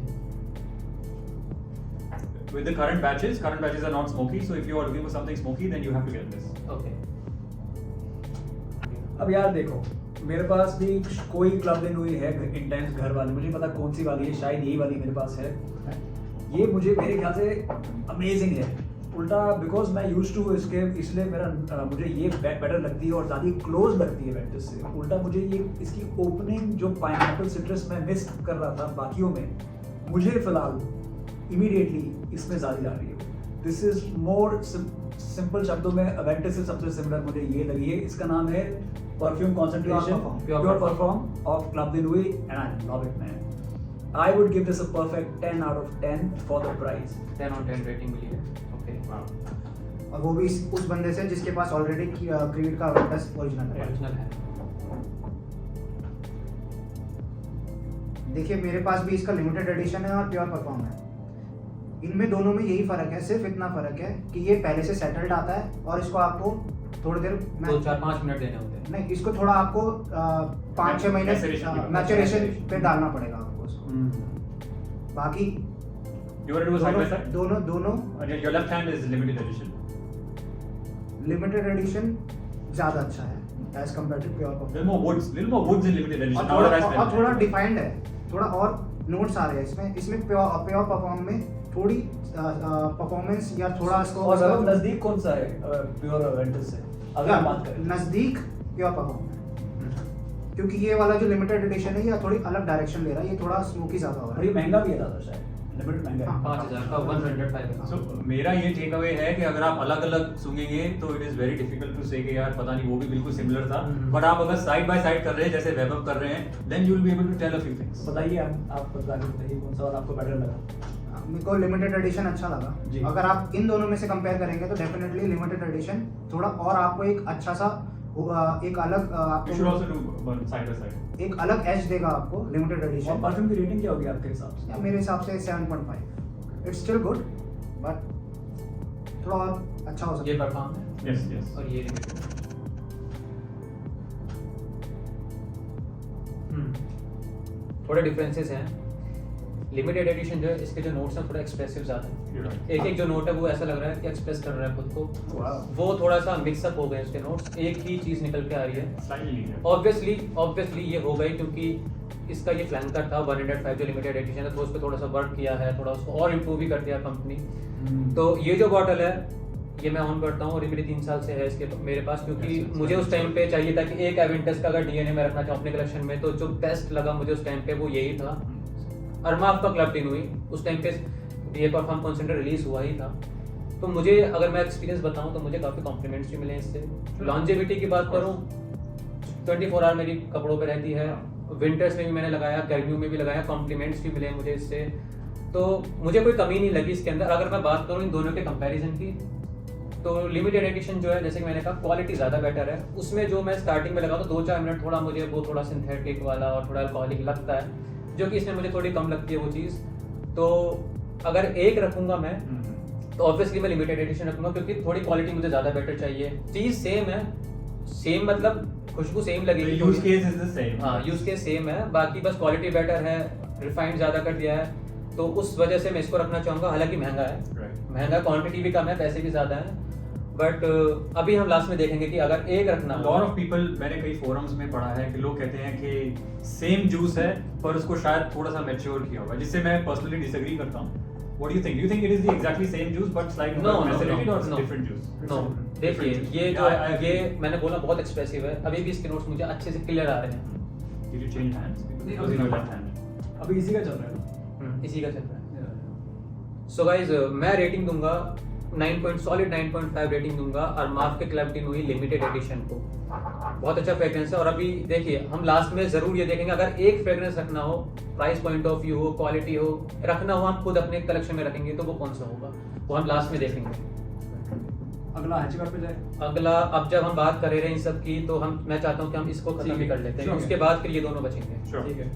with the current batches are not smoky. So if you are looking for something smoky, then you have to get this. Okay. अब यार देखो, मेरे पास भी कोई क्लब इन हुई है इंटेंस घर वाली, मुझे नहीं पता कौन सी वाली है, शायद यही वाली मेरे पास है. ये मुझे मेरे ख्याल से अमेजिंग है. उल्टा बिकॉज मैं यूज टू इसके, इसलिए मेरा मुझे ये बेटर लगती है और ज़्यादा क्लोज लगती है वेंटस से. उल्टा मुझे ये इसकी ओपनिंग जो पाइनएप्पल सिट्रस में मिस कर रहा था बाकियों में, मुझे फिलहाल इमीडिएटली इसमें ज़्यादा आ रही है. दिस इज मोर सिंपल शब्दों में वेंटस से सबसे सिमिलर मुझे ये लगी है. इसका नाम है perfume concentration pure perfume of club the Nooyi and I love it man. I would give this a perfect 10 out of 10 for the price. 10 on 10 rating मिली है. ओके. और वो भी उस बंदे से जिसके पास ऑलरेडी क्रीड का वेंटस ओरिजिनल है. ओरिजिनल है. देखिए मेरे पास भी इसका लिमिटेड एडिशन है और प्योर परफॉर्म है. इनमें दोनों में यही फर्क है, सिर्फ इतना फर्क है कि ये पहले से सेटल्ड आता है और इसको आपको थोड़ी देर 2-4-5 मिनट देने होते हैं. नहीं, इसको थोड़ा आपको 5-6 महीने मैचुरेशन पे डालना पड़ेगा आपको उसको. बाकी You want to do a side by side? दोनों And your left hand is limited edition. Limited edition ज़्यादा अच्छा है as compare to pure perform. Little more woods in limited edition. Now that I smell और थोड़ा defined है, थोड़ा और notes आ रहे हैं इसमें. इसमें प्योर परफॉर्म में थोड़ी परफॉर्मेंस या थोड़ा इसको और ज़्यादा नज़दीक कौन सा है प्योर वेंटस से अगर हम बात करें? नज़दीक प्योर परफॉर्म है, क्योंकि ये वाला जो लिमिटेड एडिशन है ये थोड़ी अलग डायरेक्शन ले रहा है. ये थोड़ा स्मोकी ज़्यादा हो रहा और है. ये महंगा भी है ज़्यादा शायद. लिमिटेड महंगा है. 5000 का 105 है. So मेरा ये टेक अवे है कि अगर आप अलग अलग सूंघेंगे तो it is very difficult to say कि यार पता नहीं वो भी बिल्कुल सिमिलर था. बट आप अगर साइड बाय साइड कर रहे हैं जैसे वेब कर रहे हैं, then you will be able to tell a few things. बताइए आप बताइए कौन सा वाला आपको बेटर लगा? मेरे को लिमिटेड एडिशन अच्छा जी. लगा. अगर आप इन दोनों में से कंपेयर करेंगे तो डेफिनेटली लिमिटेड एडिशन थोड़ा और आपको एक अच्छा सा एक अलग You should also do one side by side. एक अलग एज देगा आपको लिमिटेड और एडिशन. परफ्यूम की रेटिंग क्या होगी आपके हिसाब से? या मेरे हिसाब से 7.5. इट्स स्टिल गुड बट थोड़ा और अच्छा हो सकता ये है. परफॉर्म है. Yes, yes. और ये लिमिटेड. थोड़े डिफरेंसेस हैं. लिमिटेड एडिशन जो है इसके जो नोट्स हैं थोड़ा एक्सप्रेसिव ज़्यादा है. You're right. एक जो नोट है वो ऐसा लग रहा है कि एक्सप्रेस कर रहा है खुद को. Wow. वो थोड़ा सा मिक्सअप हो गए उसके नोट्स, एक ही चीज़ निकल के आ रही है. Slightly linear. ऑब्वियसली ये हो गई क्योंकि इसका ये फ्लैंकर था 105 जो लिमिटेड एडिशन है, तो उस पर थोड़ा सा वर्क किया है, थोड़ा उसको और इम्प्रूव भी कर दिया कंपनी. तो ये जो बॉटल है ये मैं ऑन करता हूँ और ये मेरी 3 साल से है इसके मेरे पास, क्योंकि Yes, मुझे उस टाइम पे चाहिए था कि एक एवेंटस का अगर डीएनए में रखना चाहूँ अपने कलेक्शन में, तो जो बेस्ट लगा मुझे उस टाइम पे वो यही था. अरमाफ का क्लब टीन हुई उस टाइम पे ये परफॉर्म कॉन्सेंट्रेट रिलीज हुआ ही था, तो मुझे अगर मैं एक्सपीरियंस बताऊं तो मुझे काफ़ी कॉम्प्लीमेंट्स भी मिले इससे। लॉन्जेविटी की बात करूं 24 आवर मेरी कपड़ों पे रहती है, विंटर्स में भी मैंने लगाया, गर्मियों में भी लगाया, कॉम्प्लीमेंट्स भी मिले मुझे इससे, तो मुझे कोई कमी नहीं लगी इसके अंदर। अगर मैं बात करूं इन दोनों के कंपैरिजन की तो लिमिटेड एडिशन जो है जैसे कि मैंने कहा क्वालिटी ज़्यादा बेटर है, उसमें जो मैं स्टार्टिंग में लगा तो 2-4 मिनट थोड़ा मुझे वो थोड़ा सिंथेटिक वाला और थोड़ा अल्कोहलिक लगता है, जो कि इसमें मुझे थोड़ी कम लगती है वो चीज़। तो अगर एक रखूँगा मैं तो ऑब्वियसली मैं लिमिटेड एडिशन रखूँगा, क्योंकि थोड़ी क्वालिटी मुझे ज़्यादा बेटर चाहिए। चीज़ सेम है, सेम मतलब खुशबू सेम लगेगी, use case is the same. हाँ यूज केस सेम है, बाकी बस क्वालिटी बेटर है, रिफाइंड ज़्यादा कर दिया है, तो उस वजह से मैं इसको रखना चाहूँगा। हालांकि महंगा है, महंगा, क्वांटिटी भी कम है, पैसे भी ज़्यादा हैं, बट अभी हम लास्ट में देखेंगे कि अगर एक रखना लॉट ऑफ पीपल, मैंने कई फोरम्स में पढ़ा है कि लोग कहते हैं कि सेम जूस है पर उसको शायद थोड़ा सा मैच्योर किया हुआ है, जिससे मैं पर्सनली डिसएग्री करता हूँ। What do you think? Do you think it is the exactly same juice but slightly No, more no, macerated no, or no. different juice? No देखिए ये जो Yeah, I है ये agree. मैंने बोला बहुत एक्सप्रेसिव है, अभी भी इसके नोट्स मुझे अच्छे से क्लियर आ रहे हैं। Did you change hands? नहीं, Because अभी in your नहीं। left hand. अभी इसी का चल रहा है ना। इसी का चल रहा है। सो गाइज मैं रेटिंग दूंगा 9.5 रेटिंग दूंगा अरमाफ के क्लब टीन हुई लिमिटेड एडिशन को। बहुत अच्छा फ्रेग्रेंस है, और अभी देखिए हम लास्ट में जरूर ये देखेंगे अगर एक फ्रेग्रेंस रखना हो, प्राइस पॉइंट ऑफ व्यू हो, क्वालिटी हो, रखना हो हम खुद अपने कलेक्शन में रखेंगे तो वो कौन सा होगा, वो हम लास्ट में देखेंगे। अगला हैचबैक पे जाए। अगला अब जब हम बात कर रहे हैं इन सब की तो मैं चाहता हूँ कि हम इसको खत्म भी कर लेते हैं, Sure. उसके बाद फिर ये दोनों बचेंगे। Sure. ठीक है।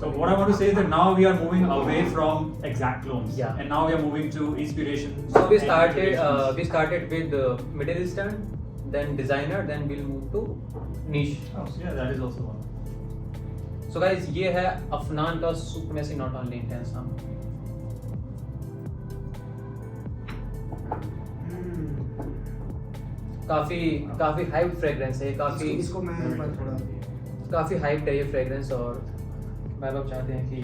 So what I want to say is that now we are moving away from exact clones, Yeah. and now we are moving to inspiration. So we and started iterations. we started with Middle Eastern, then designer, then we'll move to niche. Oh, yeah, that is also one. So guys ये है Afnan का supremacy not only intense नाम। काफी hype fragrance है, काफी इसको मैं एक बार थोड़ा काफी हाइप है ये फ्रेग्रेंस, और मैं लोग चाहते हैं कि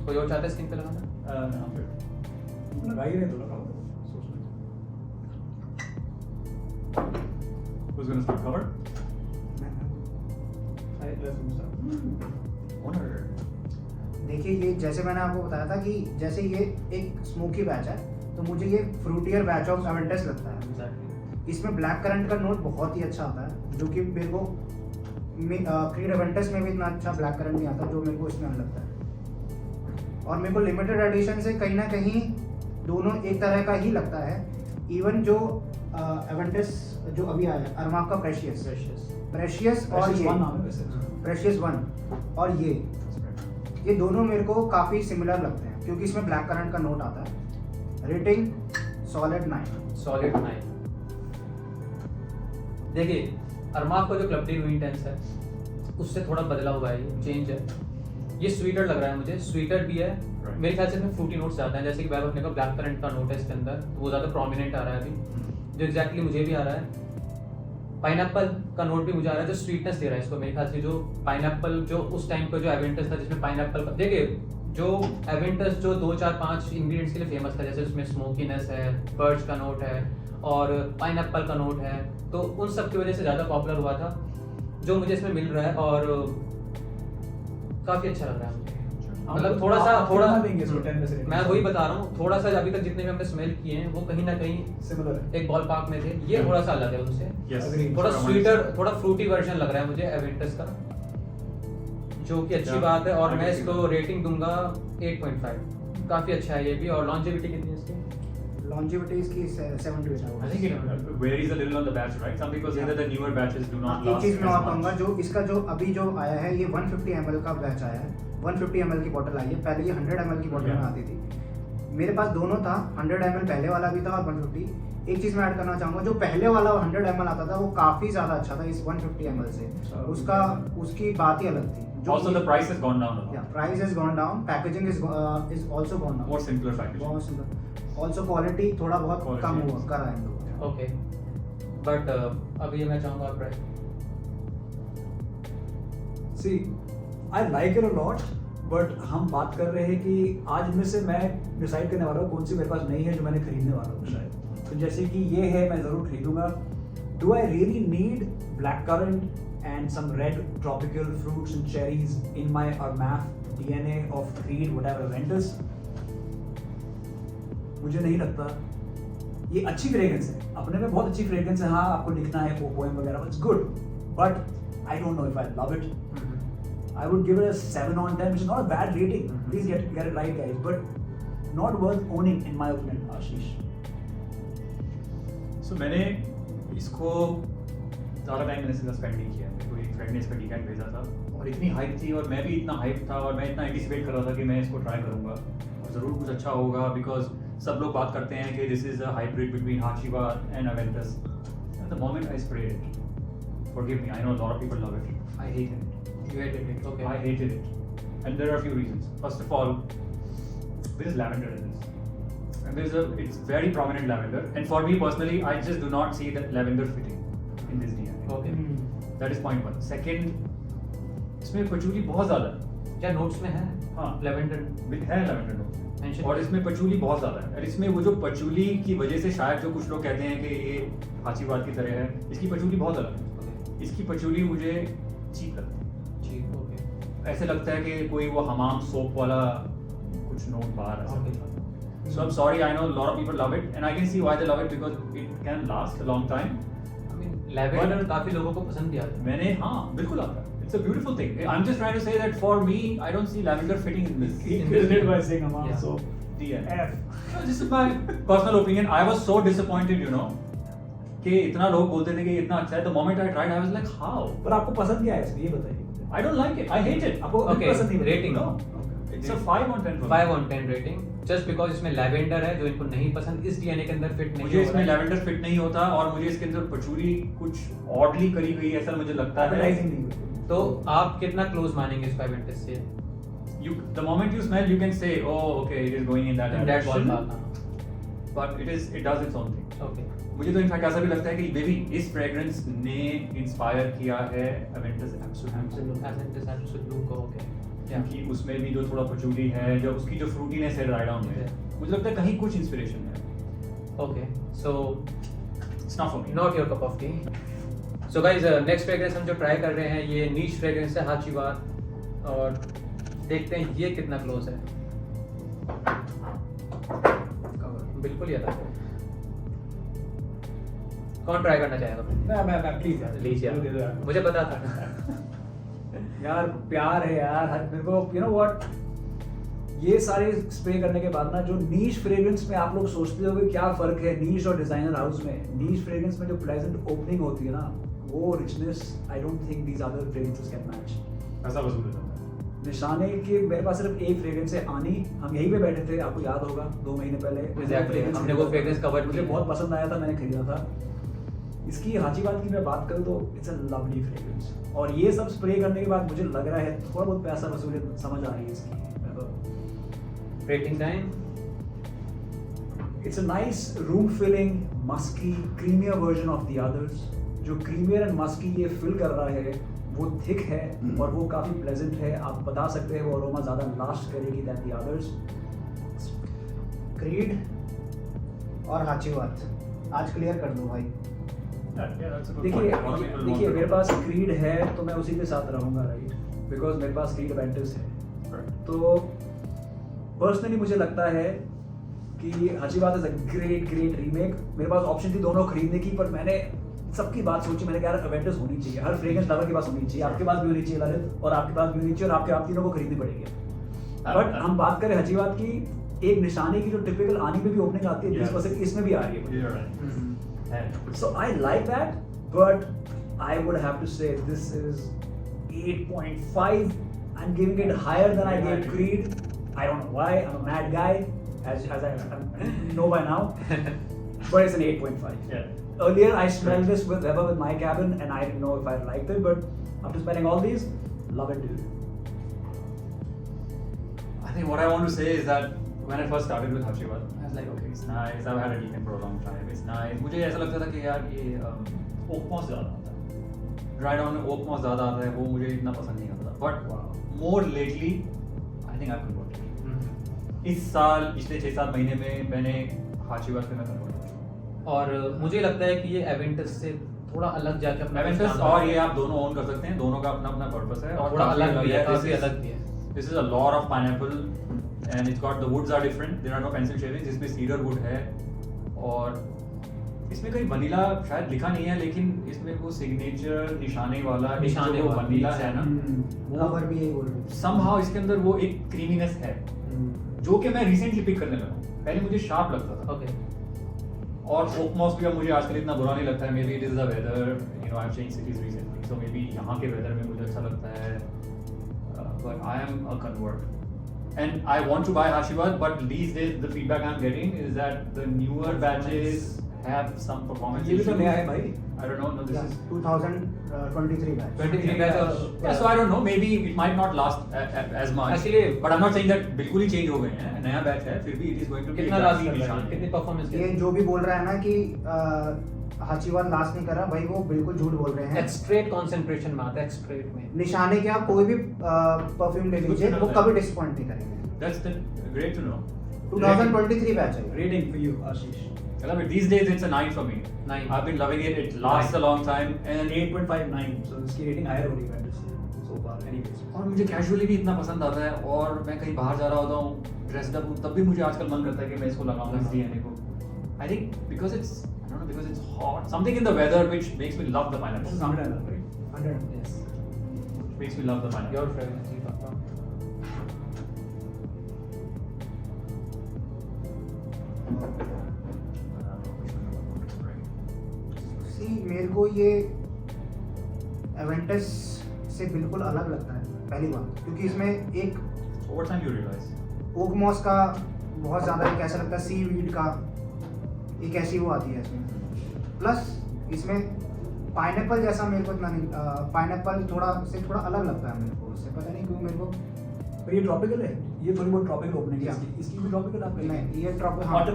कोई और चाहता है स्किन पे लगाना। No, good. लगाई नहीं तो लगाओ। Who's going to start cover? Honor. देखिए ये जैसे मैंने आपको बताया था कि जैसे ये एक स्मोकी बैच है तो मुझे ये फ्रूटियर बैच ऑफ एवेंटस लगता है। इसमें ब्लैक करंट का नोट बहुत ही अच्छा आता है, जो कि मेरे को क्रीड एवेंटस में भी इतना अच्छा ब्लैक करंट नहीं आता जो मेरे को इसमें लगता है। और मेरे को लिमिटेड एडिशन से कहीं ना कहीं दोनों एक तरह का ही लगता है। इवन जो एवेंटस जो अभी आया है अरमाफ का प्रेशियस और ये वन नाम है वैसे। प्रेशियस 1 और ये दोनों मेरे को काफ़ी सिमिलर लगते हैं क्योंकि इसमें ब्लैक करंट का नोट आता है। Rating solid 9। देखिए अरमाफ का जो क्लब टी हुई इंटेंस है उससे थोड़ा बदला हुआ है, ये चेंज है, ये स्वीटर लग रहा है मुझे, स्वीटर भी है। Right. मेरे ख्याल से इसमें फ्रूटी नोट्स ज़्यादा हैं, जैसे कि वैभव ने कहा ब्लैक करंट का नोट है इसके अंदर, वो ज़्यादा प्रोमिनेंट आ रहा है अभी, जो एग्जैक्टली मुझे भी आ रहा है। पाइनएप्पल का नोट भी मुझे आ रहा है जो स्वीटनेस दे रहा है इसको। मेरे ख्याल से जो पाइनएप्पल जो उस टाइम पर जो एवेंटस था जिसमें पाइनएप्पल, देखिए जो एवेंटस जो 2-4-5 इंग्रेडिएंट्स के लिए फेमस था, जैसे उसमें स्मोकीनेस है, बर्च का नोट है और पाइनएप्पल का नोट है, तो उन सब की वजह से ज़्यादा पॉपुलर हुआ था, जो मुझे इसमें मिल रहा है और काफ़ी अच्छा लग रहा है मुझे। मतलब थोड़ा सा देंगे इसको 10 में से। मैं वही बता रहा हूँ, थोड़ा सा अभी तक जितने भी हमने स्मेल किए हैं वो कहीं ना कहीं सिमिलर है। एक बॉल पार्क में थे, ये थोड़ा सा अलग है उनसे। Yes. Agreed. थोड़ा So, स्वीटर, थोड़ा फ्रूटी वर्जन लग रहा है मुझे एवेंटस का, जो कि अच्छी Yeah, बात है। और I मैं can see इसको that. रेटिंग दूंगा 8.5, काफी अच्छा है ये भी। और लॉन्जेविटी कितनी है इसकी? लॉन्जेविटी इसकी 7 to 8 I think it varies a little on the batch, right? Some people say that the newer batches do not एक last चीज मैं और as कहूँगा, much. जो इसका जो अभी जो आया है ये 150 ml का बैच आया है, 150 ml की बोतल आई है। पहले ये 100 ml की बोतल में Yeah. आती थी। मेरे पास दोनों था, 100 ml पहले वाला भी था और 150। एक चीज मैं ऐड करना चाहूँगा, जो पहले वाला 100 ml आता था वो काफी ज्यादा अच्छा था इस 150 ml से, उसकी बात ही अलग थी। Also, the price has gone down a lot. Price has gone down, packaging is also gone down, More simpler packaging. बहुत सिंपल। ऑल्सो क्वालिटी थोड़ा बहुत Quality, कम हुआ yes. करा है इन लोगों ने। ओके, बट अभी ये मैं चाहूँगा price. See, I like it a lot, but हम बात कर रहे हैं कि आज में से मैं डिसाइड करने वाला हूँ कौन सी मेरे पास नहीं है जो मैंने खरीदने वाला हूँ शायद। तो जैसे कि ये है, मैं ज़रूर खरीदूंगा। Do I really need black currant and some red tropical fruits and cherries in my Armaf DNA of Creed, whatever Aventus. मुझे नहीं लगता ये अच्छी फ्रेग्रेंस है, अपने में बहुत अच्छी फ्रेग्रेंस है. हाँ, आपको लिखना है वो पोएम वगैरह, it's good, but I don't know if I love it. I would give it a 7 on 10, which is not a bad rating. Please get it right, guys, but not worth owning in my opinion. Ashish. So मैंने इसको ज़्यादा time मैंने spend नहीं किया. मेरे को एक friend ने इसका डीकैंट भेजा था और इतनी हाइप थी और मैं भी इतना हाइप था और मैं इतना एंटिसिपेट कर रहा था कि मैं इसको ट्राई करूँगा और ज़रूर कुछ अच्छा होगा, बिकॉज सब लोग बात करते हैं कि this is a hybrid between Hacivat and Aventus. At the moment I spread it, forgive me, I know a lot of people love it, I hated it. You hated it, okay. I hated it, and there are a few reasons. First of all, there is lavender in this, and it's very prominent lavender, and for me personally, I just do not see that lavender fitting in this DNA. Okay. That is point one. Second, इसमें पचूली बहुत ज़्यादा है. क्या notes में है? हाँ, lavender है lavender note. Mention और इसमें पचूली बहुत ज़्यादा है, और इसमें वो जो पचूली की वजह से शायद जो कुछ लोग कहते हैं कि ये हाचीवाद की तरह है, इसकी पचूली बहुत अलग है. इसकी पचूली मुझे चीप लगती है. Cheap, okay. ऐसे लगता है कि कोई वो हमाम सोप वाला कुछ नोट बाहर आ सकता है. So I'm sorry, I know a lot of people love it, and I can see why they love it because it can last a long time. I mean, lavender काफी लोगों को पसंद भी आता है. मैंने हाँ बिल्कुल आता है. It's a beautiful thing. I'm just trying to say that for me, I don't see lavender fitting in this. He killed it by saying Amam, Yeah. so DN. F. This is my personal opinion. I was so disappointed, you know, कि इतना लोग बोलते थे कि इतना अच्छा है. The moment I tried, I was like, how? पर आपको पसंद क्या है इसमें, ये बताइए. I don't like it. I hate it. आपको Okay, पसंद नहीं rating. No. It's a 5 on 10 for me. 5 on 10 rating, just because इसमें लेवेंडर है जो इनको नहीं पसंद, इस डीएनए के अंदर फिट नहीं मुझे हो इसमें रहा है. लैवेंडर फिट नहीं होता और मुझे इसके अंदर पचूली कुछ ऑडली करी गई ऐसा मुझे लगता है. Appetizing नहीं हुई. तो आप कितना क्लोज मानेंगे इसको एवेंटस से? The moment you smell, you can say, oh, okay, it is going in that In that direction. ballpark. But it does its own thing. Okay. मुझे तो इनफैक्ट ऐसा भी लगता है कि बेबी इस फ्रेग्रेंस ने इंस्पायर किया है अवेंटस एब्सोल्यूट, एवेंटस एब्सोल्यूट को, ओके. क्योंकि उसमें भी जो थोड़ा पचूली है, जो उसकी जो फ्रूटीनेस है ड्राई डाउन में, मुझे लगता है कहीं कुछ इंस्पिरेशन है. Okay, so It's not for me. Not your cup of T. So guys, next fragrance हम जो ट्राई कर रहे हैं ये नीश फ्रेग्रेंस है हाचीवाद, और देखते हैं ये कितना क्लोज है. बिल्कुल ही अलग है. कौन ट्राई करना चाहेगा? मैं प्लीज यार, लीजिए दे दो यार. आप. मुझे पता था. यार प्यार है यार मेरे को. यू नो व्हाट, ये सारे स्प्रे करने के बाद ना जो नीश फ्रेग्रेंस में आप लोग सोचते हो कि क्या फर्क है नीश और डिजाइनर हाउस में, नीश फ्रेग्रेंस में जो प्लेजेंट ओपनिंग होती है ना, वो richness I don't think these other fragrances can match. ऐसा वसूल होता है. निशाने के मेरे पास सिर्फ एक फ्रेग्रेंस है, आनी. हम यहीं पे बैठे थे, आपको याद होगा 2 महीने पहले. Exactly, हमने वो fragrance cover मुझे की है. बहुत पसंद आया था, मैंने खरीदा था. इसकी हाचीवाद की मैं बात करूँ तो इट्स अ लवली फ्रेग्रेंस, और ये सब स्प्रे करने के बाद मुझे लग रहा है थोड़ा बहुत पैसा वसूलियत समझ आ रही है इसकी. Rating time. It's a nice room filling, musky, creamier version of the others. जो creamier and musky ये fill कर रहा है वो thick है और वो काफी pleasant है. आप बता सकते हैं वो अरोमा ज़्यादा last करेगी than the others. क्रीड और हाचीवाद आज क्लियर कर दो भाई. देखिए मेरे पास क्रीड है तो मैं उसी के साथ रहूँगा, राइट, बिकॉज मेरे पास क्रीड अवेंटस है. तो पर्सनली मुझे लगता है कि हाचीवाद इज अ ग्रेट रीमेक. मेरे पास ऑप्शन थी दोनों खरीदने की, पर मैंने सबकी बात सोची. मैंने कहा यार अवेंटस होनी चाहिए, हर फ्रेग्रेंस लवर के पास होनी चाहिए. आपके पास भी होनी चाहिए ललित, और आपके पास भी होनी चाहिए, और आपके आप तीनों को खरीदनी पड़ेगी. बट हम बात करें हाचीवाद की, एक निशाने की जो टिपिकल आनी में भी ओपनिंग आती है 20% इसमें भी आ रही है. So I like that, but I would have to say this is 8.5. I'm giving it higher than I gave Creed. I don't know why. I'm a mad guy, as I know by now. But it's an 8.5. Yeah. Earlier I smelled this with Weber with my cabin, and I didn't know if I liked it, but after smelling all these, love it, dude. I think what I want to say is that when I first started with Hachiwad, I was like, okay, it's nice. I've had a decant for a long time. It's nice. मुझे ऐसा लगता था कि यार ये okay moss ज़्यादा आता है. ड्राई डाउन में ओक मॉस ज़्यादा आता है, वो मुझे इतना पसंद नहीं आता था. But more lately, I think I've converted. इस साल पिछले 6-7 महीने में मैंने हाचीवाद पे मैं convert. और मुझे लगता है कि ये एवेंटस से थोड़ा अलग जाके अपना एवेंटस कुछ और काम ये आप दोनों ओन कर सकते हैं, दोनों का अपना अपना पर्पस है और और थोड़ा काफी अलग भी है, काफी This is- अलग भी है। This is a lot of pineapple and it's got the woods are different. There are no pencil shavings. इसमें cedar wood है और इसमें कोई वनीला शायद लिखा नहीं है, लेकिन इसमें वो सिग्नेचर निशाने वाला निशाने जो वाला, वनीला है ना, हम्म। कवर भी यही बोल रहे हैं। somehow इसके अंदर वो एक क्रीमीनेस है जो कि मैं रिसेंटली पिक करने लगा हूँ। पहले मुझे शार्प लगता था ओके और ओक मॉस भी अब मुझे आजकल इतना बुरा नहीं लगता है। Maybe it is the weather, you know I have changed cities recently, so maybe यहाँ के वेदर में मुझे अच्छा लगता है, but I am a convert and I want to buy Hashiwad, but these days the feedback I'm getting is that the newer batches have some performance ये भी तो issues. नया है भाई। I don't know, no, this Yeah, is 2023 batch 23 batch और yeah, so I don't know, maybe it might not last as much. Actually, but I'm not saying that बिल्कुल ही change हो गए हैं, नया बैच है, फिर भी it is going to be कितना लास्ट exactly कर रहा है, निशान। कितनी परफॉर्मेंस ये जो भी बोल रहा है ना कि हाचीवाद लास्ट नहीं कर रहा भाई, वो बिल्कुल झूठ बोल रहे हैं। एक्सट्रेट कंसंट्रेशन में आता है, एक्सट्रेट में निशाने के आप कोई भी परफ्यूम ले लीजिए, वो कभी डिसअपॉइंट नहीं करेंगे। That's the great to know. 2023 batch है। Rating for you Ashish. I mean, these days it's a 9 for me. 9. I've been loving it. It lasts 9. a long time and 8.59, so इसकी rating higher हो रही है so far anyways। और मुझे casually भी इतना पसंद आता है, और मैं कहीं बाहर जा रहा होता हूँ ड्रेस्ड अप हूँ, तब भी मुझे आजकल मन करता है कि मैं इसको लगाऊं इस डीएनए को। I think because it's I don't know, because it's hot, something in the weather which makes me love the This is pineapple, 100 right? 100 yes makes me love the pineapple. Your fragrance ही पापा सी मेरे को ये Aventus से बिल्कुल अलग लगता है पहली बात, क्योंकि इसमें एक So what time you realize? Oak moss का बहुत ज़्यादा एक ऐसा लगता है, सी वीड का एक ऐसी वो आती है इसमें, प्लस इसमें पाइनएप्पल जैसा मेरे को इतना नहीं, पाइनएप्पल थोड़ा अलग लगता है मेरे को उससे, पता नहीं क्यों मेरे को। पर ये ट्रॉपिकल है, ये थोड़ी बहुत ट्रॉपिकल ओपनिंग है Yeah. इसकी भी ट्रॉपिकल आप कहेंगे? नहीं ये ट्रॉप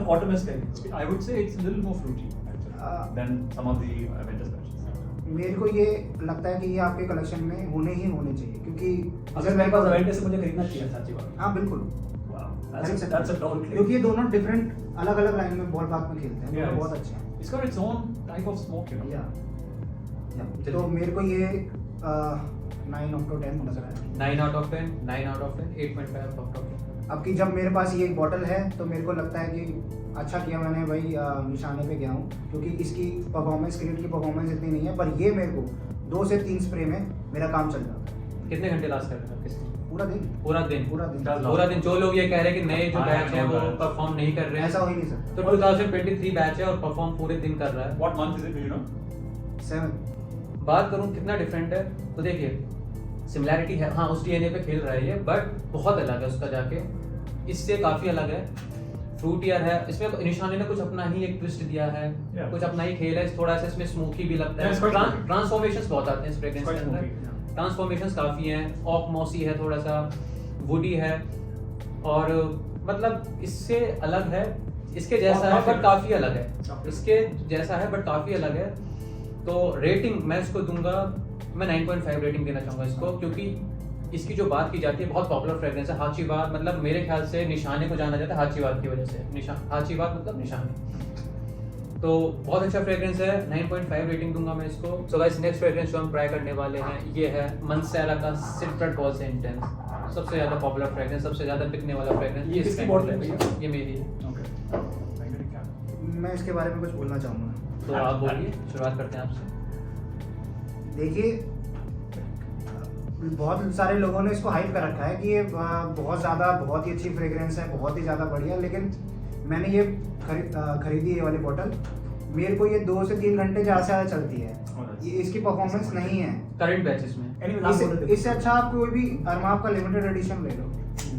ऑटम इसका I would say it's a little more fruity actually than some of the Aventus batches. मेरे को ये लगता है कि ये आपके कलेक्शन में होने ही होने चाहिए, क्योंकि अगर मेरे पास एवेंटस से मुझे खरीदना चाहिए सच्ची बात। हाँ बिल्कुल, वाओ, खरीद सकते that's a हैं। tall claim। क्योंकि ये दोनों डिफरेंट अलग अलग लाइन में बॉल पार्क में खेलते हैं, Yeah, दोनों बहुत अच्छे हैं। It's got its own type of smoke, you know. या तो मेरे को ये 9 आउट ऑफ 10 लग रहा है। 9 out of 10, 9 out of 10, 8.5 out of 10। अब कि जब मेरे पास ये एक बॉटल है तो मेरे को लगता है कि अच्छा किया मैंने भाई निशाने पे गया हूँ, क्योंकि इसकी परफॉर्मेंस, क्रिएट की परफॉर्मेंस इतनी नहीं है, पर ये मेरे को 2 से 3 स्प्रे में मेरा काम चल जाता है। कितने घंटे लास्ट कर रहे हैं किसने? पूरा दिन पूरा दिन पूरा दिन पूरा दिन। जो लोग ये कह रहे हैं कि नए जो हाँ, बैच है वो हाँ, परफॉर्म नहीं कर रहे हैं, ऐसा हो ही नहीं सकता। तो 2023 बैच है और परफॉर्म पूरे दिन कर रहा है। What month is it, do you know? 7 बात करूं कितना डिफरेंट है, तो देखिए सिमिलैरिटी है, हाँ उस डीएनए पे खेल रहा है ये, बट बहुत अलग है उसका जाके, इससे काफ़ी अलग है। फ्रूटियर है, इसमें निशाने ने कुछ अपना ही एक ट्विस्ट दिया है, Yeah. कुछ अपना ही खेल है, थोड़ा सा इसमें स्मोकी भी लगता Yeah, it's quite है, smoky. ट्रांसफॉर्मेशंस बहुत आते हैं इस It's फ्रेग्रेंस quite के अंदर, smoky. ट्रांसफॉर्मेशंस काफ़ी हैं, ऑक मॉसी है, थोड़ा सा वुडी है, और मतलब इससे अलग है, इसके जैसा है काफी बट काफ़ी अलग है, काफी। इसके जैसा है बट काफ़ी अलग है। तो रेटिंग मैं इसको दूंगा, मैं 9.5 रेटिंग देना चाहूँगा इसको, क्योंकि इसकी जो बात की जाती है बहुत पॉपुलर फ्रेग्रेंस है हाचीवाद, मतलब मेरे ख्याल से निशाने को जाना जाता है हाचीवाद की वजह से, हाचीवाद मतलब निशाने, तो बहुत अच्छा फ्रेग्रेंस है, 9.5 रेटिंग दूंगा मैं इसको। सो गाइस नेक्स्ट फ्रेग्रेंस जो हम ट्राई करने वाले हैं ये है मंसेरा का सिट्रट बॉल्स इंटेंस, सबसे ज़्यादा पॉपुलर फ्रेग्रेंस, सबसे ज़्यादा बिकने वाला फ्रेग्रेंस। ये किसकी बॉटल है भैया? ये मेरी है, Okay. I'm gonna count. मैं इसके बारे में कुछ बोलना चाहूँगा। तो आप बोलिए, शुरुआत करते हैं आपसे। देखिए बहुत सारे लोगों ने इसको हाइप कर रखा है कि ये बहुत ज़्यादा बहुत ही अच्छी फ्रेग्रेंस है, बहुत ही ज़्यादा बढ़िया, लेकिन मैंने ये खरीदी ये वाली बॉटल, मेरे को ये 2 से 3 घंटे ज़्यादा से ज़्यादा चलती है, Oh, that's- ये इसकी परफॉर्मेंस नहीं है। करंट बैचेस में Anyway, last bottle देखो। इससे अच्छा आप कोई भी अरमाप का लिमिटेड एडिशन ले लो,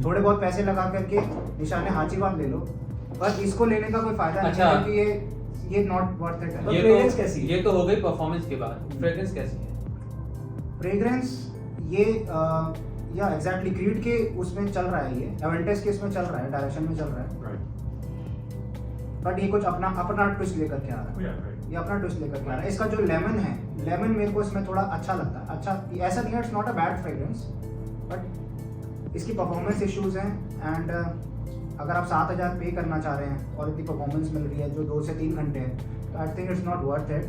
थोड़े बहुत पैसे लगा करके निशाने हाचीवाद ले लो, बस इसको लेने का कोई फायदा नहीं अच्छा। है, क्योंकि ये नॉट वर्थ इट तो है। fragrance कैसी है? ये तो हो गई परफॉर्मेंस के बाद, फ्रेग्रेंस कैसी है? फ्रेग्रेंस ये या एग्जैक्टली क्रीड के उसमें चल रहा है, ये एवेंटस के इसमें चल रहा है, डायरेक्शन में चल रहा है, Right. बट ये कुछ अपना ट्विस्ट लेकर के आ रहा Oh, है, yeah, right. ये अपना ट्विस्ट लेकर के आ रहा है। इसका जो लेमन है, लेमन मेरे को इसमें थोड़ा अच्छा लगता है, अच्छा ऐसा नहीं है, it's not a bad fragrance, but इसकी परफॉर्मेंस इश्यूज हैं, एंड अगर आप 7,000 पे करना चाह रहे हैं और इतनी परफॉर्मेंस मिल रही है जो 2 से 3 घंटे है, तो I think it's not worth it.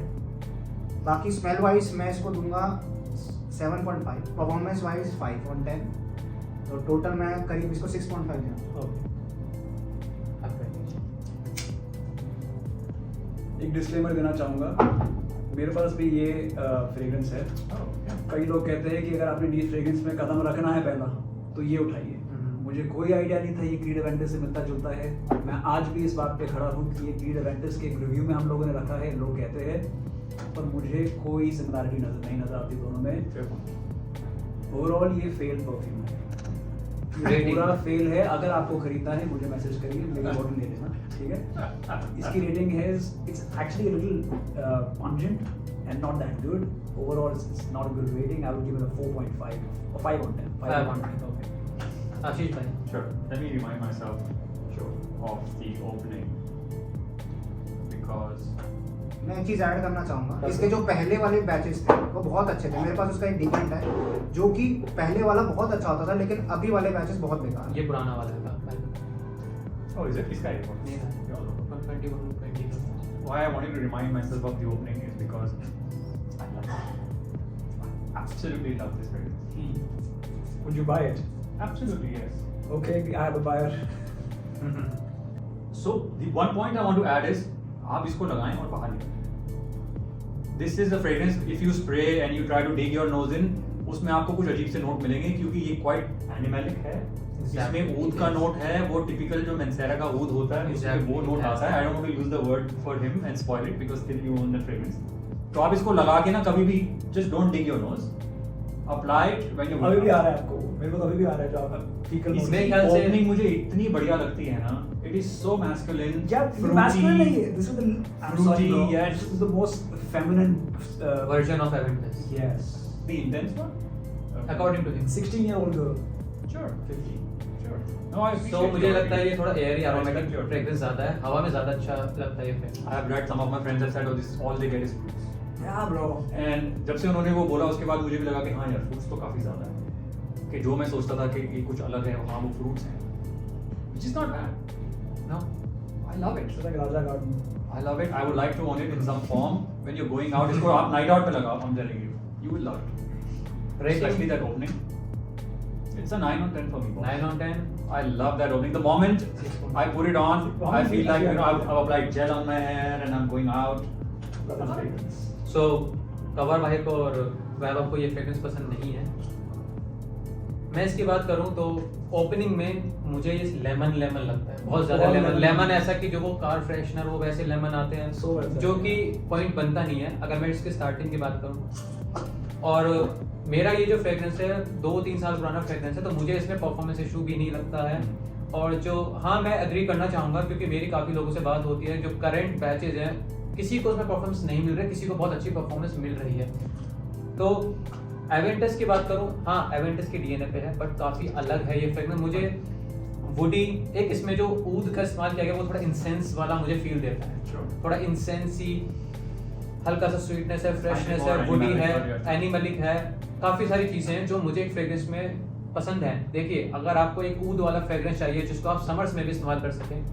बाकी स्मेल वाइज मैं इसको दूंगा 7.5, परफॉर्मेंस वाइज 5 on 10, तो टोटल मैं करीब इसको 6.5 दूंगा। एक डिस्क्लेमर देना चाहूँगा, मेरे पास भी ये फ्रेग्रेंस है। कई लोग कहते हैं कि अगर आपने नीच फ्रेग्रेंस में कदम रखना है पहला तो ये उठाइए। मुझे कोई आइडिया नहीं था ये क्रीड एवेंटस से मिलता जुलता है। मैं आज भी इस बात पे खड़ा हूँ कि ये क्रीड एवेंटस के एक रिव्यू में हम लोगों ने रखा है, लोग कहते हैं, पर मुझे कोई सिमिलरिटी नहीं नजर आती दोनों में। ओवरऑल ये फेल परफ्यूम है, ये Rating. पूरा फेल है। अगर आपको खरीदना है मुझे मैसेज करिए, मेरी बॉटल ले लेना, ठीक है। इसकी रेटिंग है, it's actually a little pungent and not that good. Overall it's not a good rating. I would give it a 4.5 or 5 on 10. 5 on 10, okay. आशीष भाई, Sure. Let me remind myself of the opening because मैं एक चीज़ add करना चाहूँगा, इसके जो पहले वाले batches थे वो बहुत अच्छे थे। मेरे पास उसका एक डिपेंड है जो कि पहले वाला बहुत अच्छा होता था, लेकिन अभी वाले बैचेस बहुत बेकार हैं। ये पुराना वाला था। oh, is it? इसका एक नहीं था। 120 Why I wanted to remind myself of the opening is because I love it. I absolutely love this fragrance. Would you buy it? Absolutely yes. Okay, I have a buyer. So the one point I want to add is आप इसको लगाएं और बाहर निकलें. This is a fragrance if you spray and you try to dig your nose in, उसमें आपको कुछ अजीब से नोट मिलेंगे क्योंकि ये quite animalic है. इसमें ऊद का नोट है, वो टिपिकल जो मेंसेरा का ऊद होता है उसमें वो नोट आता है. I don't want to use the word for him and spoil it because still you own the fragrance. तो आप इसको लगा के ना कभी भी just don't dig your nose. Apply it when you. अभी भी आ रहा है आपको, मेरे को तो अभी भी आ रहा है जो आप फीकल इसमें ख्याल से- opening मुझे इतनी बढ़िया लगती है ना. It is so masculine. क्या fruity, masculine नहीं है? This is the I'm sorry, fruity, bro. yes. This is the most feminine version of Aventus. Yes. The intense one. According to him. 16-year-old girl. Sure. 50. Sure. No, I appreciate So मुझे your लगता है ये opinion. थोड़ा Airy I aromatic respect your fragrance ज्यादा है, हवा में ज्यादा अच्छा लगता है ये fragrance. I have read some of my friends have said, oh, this is all they get is fruits. Yeah, bro. And जब से उन्होंने वो बोला उसके बाद मुझे भी लगा कि हाँ यार fruits तो काफी ज्यादा है. कि जो मैं सोचता था कि ये कुछ अलग है, हाँ वो fruits हैं. Which is not bad. No, I love it. It's like Raja Garden. I love it. I would like to own it in some form. When you're going out, इसको आप night out पे लगाओ. I'm telling you, you will love it. Especially that opening. It's a 9 on 10 for me. boss. 9 on 10. I love that opening. The moment I put it on, I feel like I've applied gel on my hair and I'm going out. Love the fragrance. So cover भाई को और वैभव को ये fragrance पसंद नहीं है। मैं इसकी बात करूं तो ओपनिंग में मुझे ये लेमन लगता है, बहुत ज्यादा बहुत लेमन। lemon। लेमन ऐसा कि जो वो कार फ्रेशनर वो वैसे लेमन आते हैं So well जो said। कि पॉइंट बनता नहीं है अगर मैं इसके स्टार्टिंग की बात करूं। और मेरा ये जो फ्रेग्रेंस है 2-3 साल पुराना फ्रेग्रेंस है, तो मुझे इसमें परफॉर्मेंस इशू भी नहीं लगता है। और जो हाँ मैं एग्री करना चाहूँगा क्योंकि मेरी काफ़ी लोगों से बात होती है, जो करंट बैचेज हैं किसी को उसमें परफॉर्मेंस नहीं मिल रही, किसी को बहुत अच्छी परफॉर्मेंस मिल रही है। तो एवेंटस की बात करूँ, हाँ एवेंटस के डीएनए पे है बट काफ़ी अलग है ये फ्रेग्रेंस। मुझे वुडी, एक इसमें जो ऊद का इस्तेमाल किया गया वो थोड़ा इंसेंस वाला मुझे फील देता है। Sure. थोड़ा इंसेंसी, हल्का सा स्वीटनेस है, फ्रेशनेस है, और वुडी animalic है, और ये- एनिमलिक है, काफ़ी सारी चीज़ें हैं जो मुझे एक फ्रेग्रेंस में पसंद है। देखिए अगर आपको एक ऊद वाला फ्रेग्रेंस चाहिए जिसको आप समर्स में भी इस्तेमाल कर सकें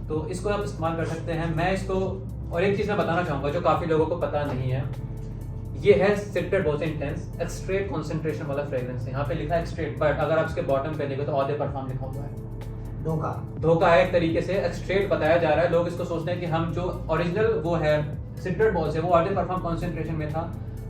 तो इसको आप इस्तेमाल कर सकते हैं। मैं इसको और एक चीज़ मैं बताना चाहूँगा जो काफ़ी लोगों को पता नहीं है, ये है सिट्रेट बहुत इंटेंस एक्सट्रेट कॉन्सेंट्रेशन वाला फ्रेग्रेंस है। यहाँ पे लिखा है एक्सट्रेट, बट अगर आप इसके बॉटम पे देखो तो ऑदे परफॉर्म लिखा हुआ है। धोखा है एक तरीके से, एक्सट्रेट बताया जा रहा है। लोग इसको सोचते हैं कि हम जो ओरिजिनल वो है सिट्रेट बॉल्स है वो ऑडे परफॉर्म कॉन्सेंट्रेशन में था,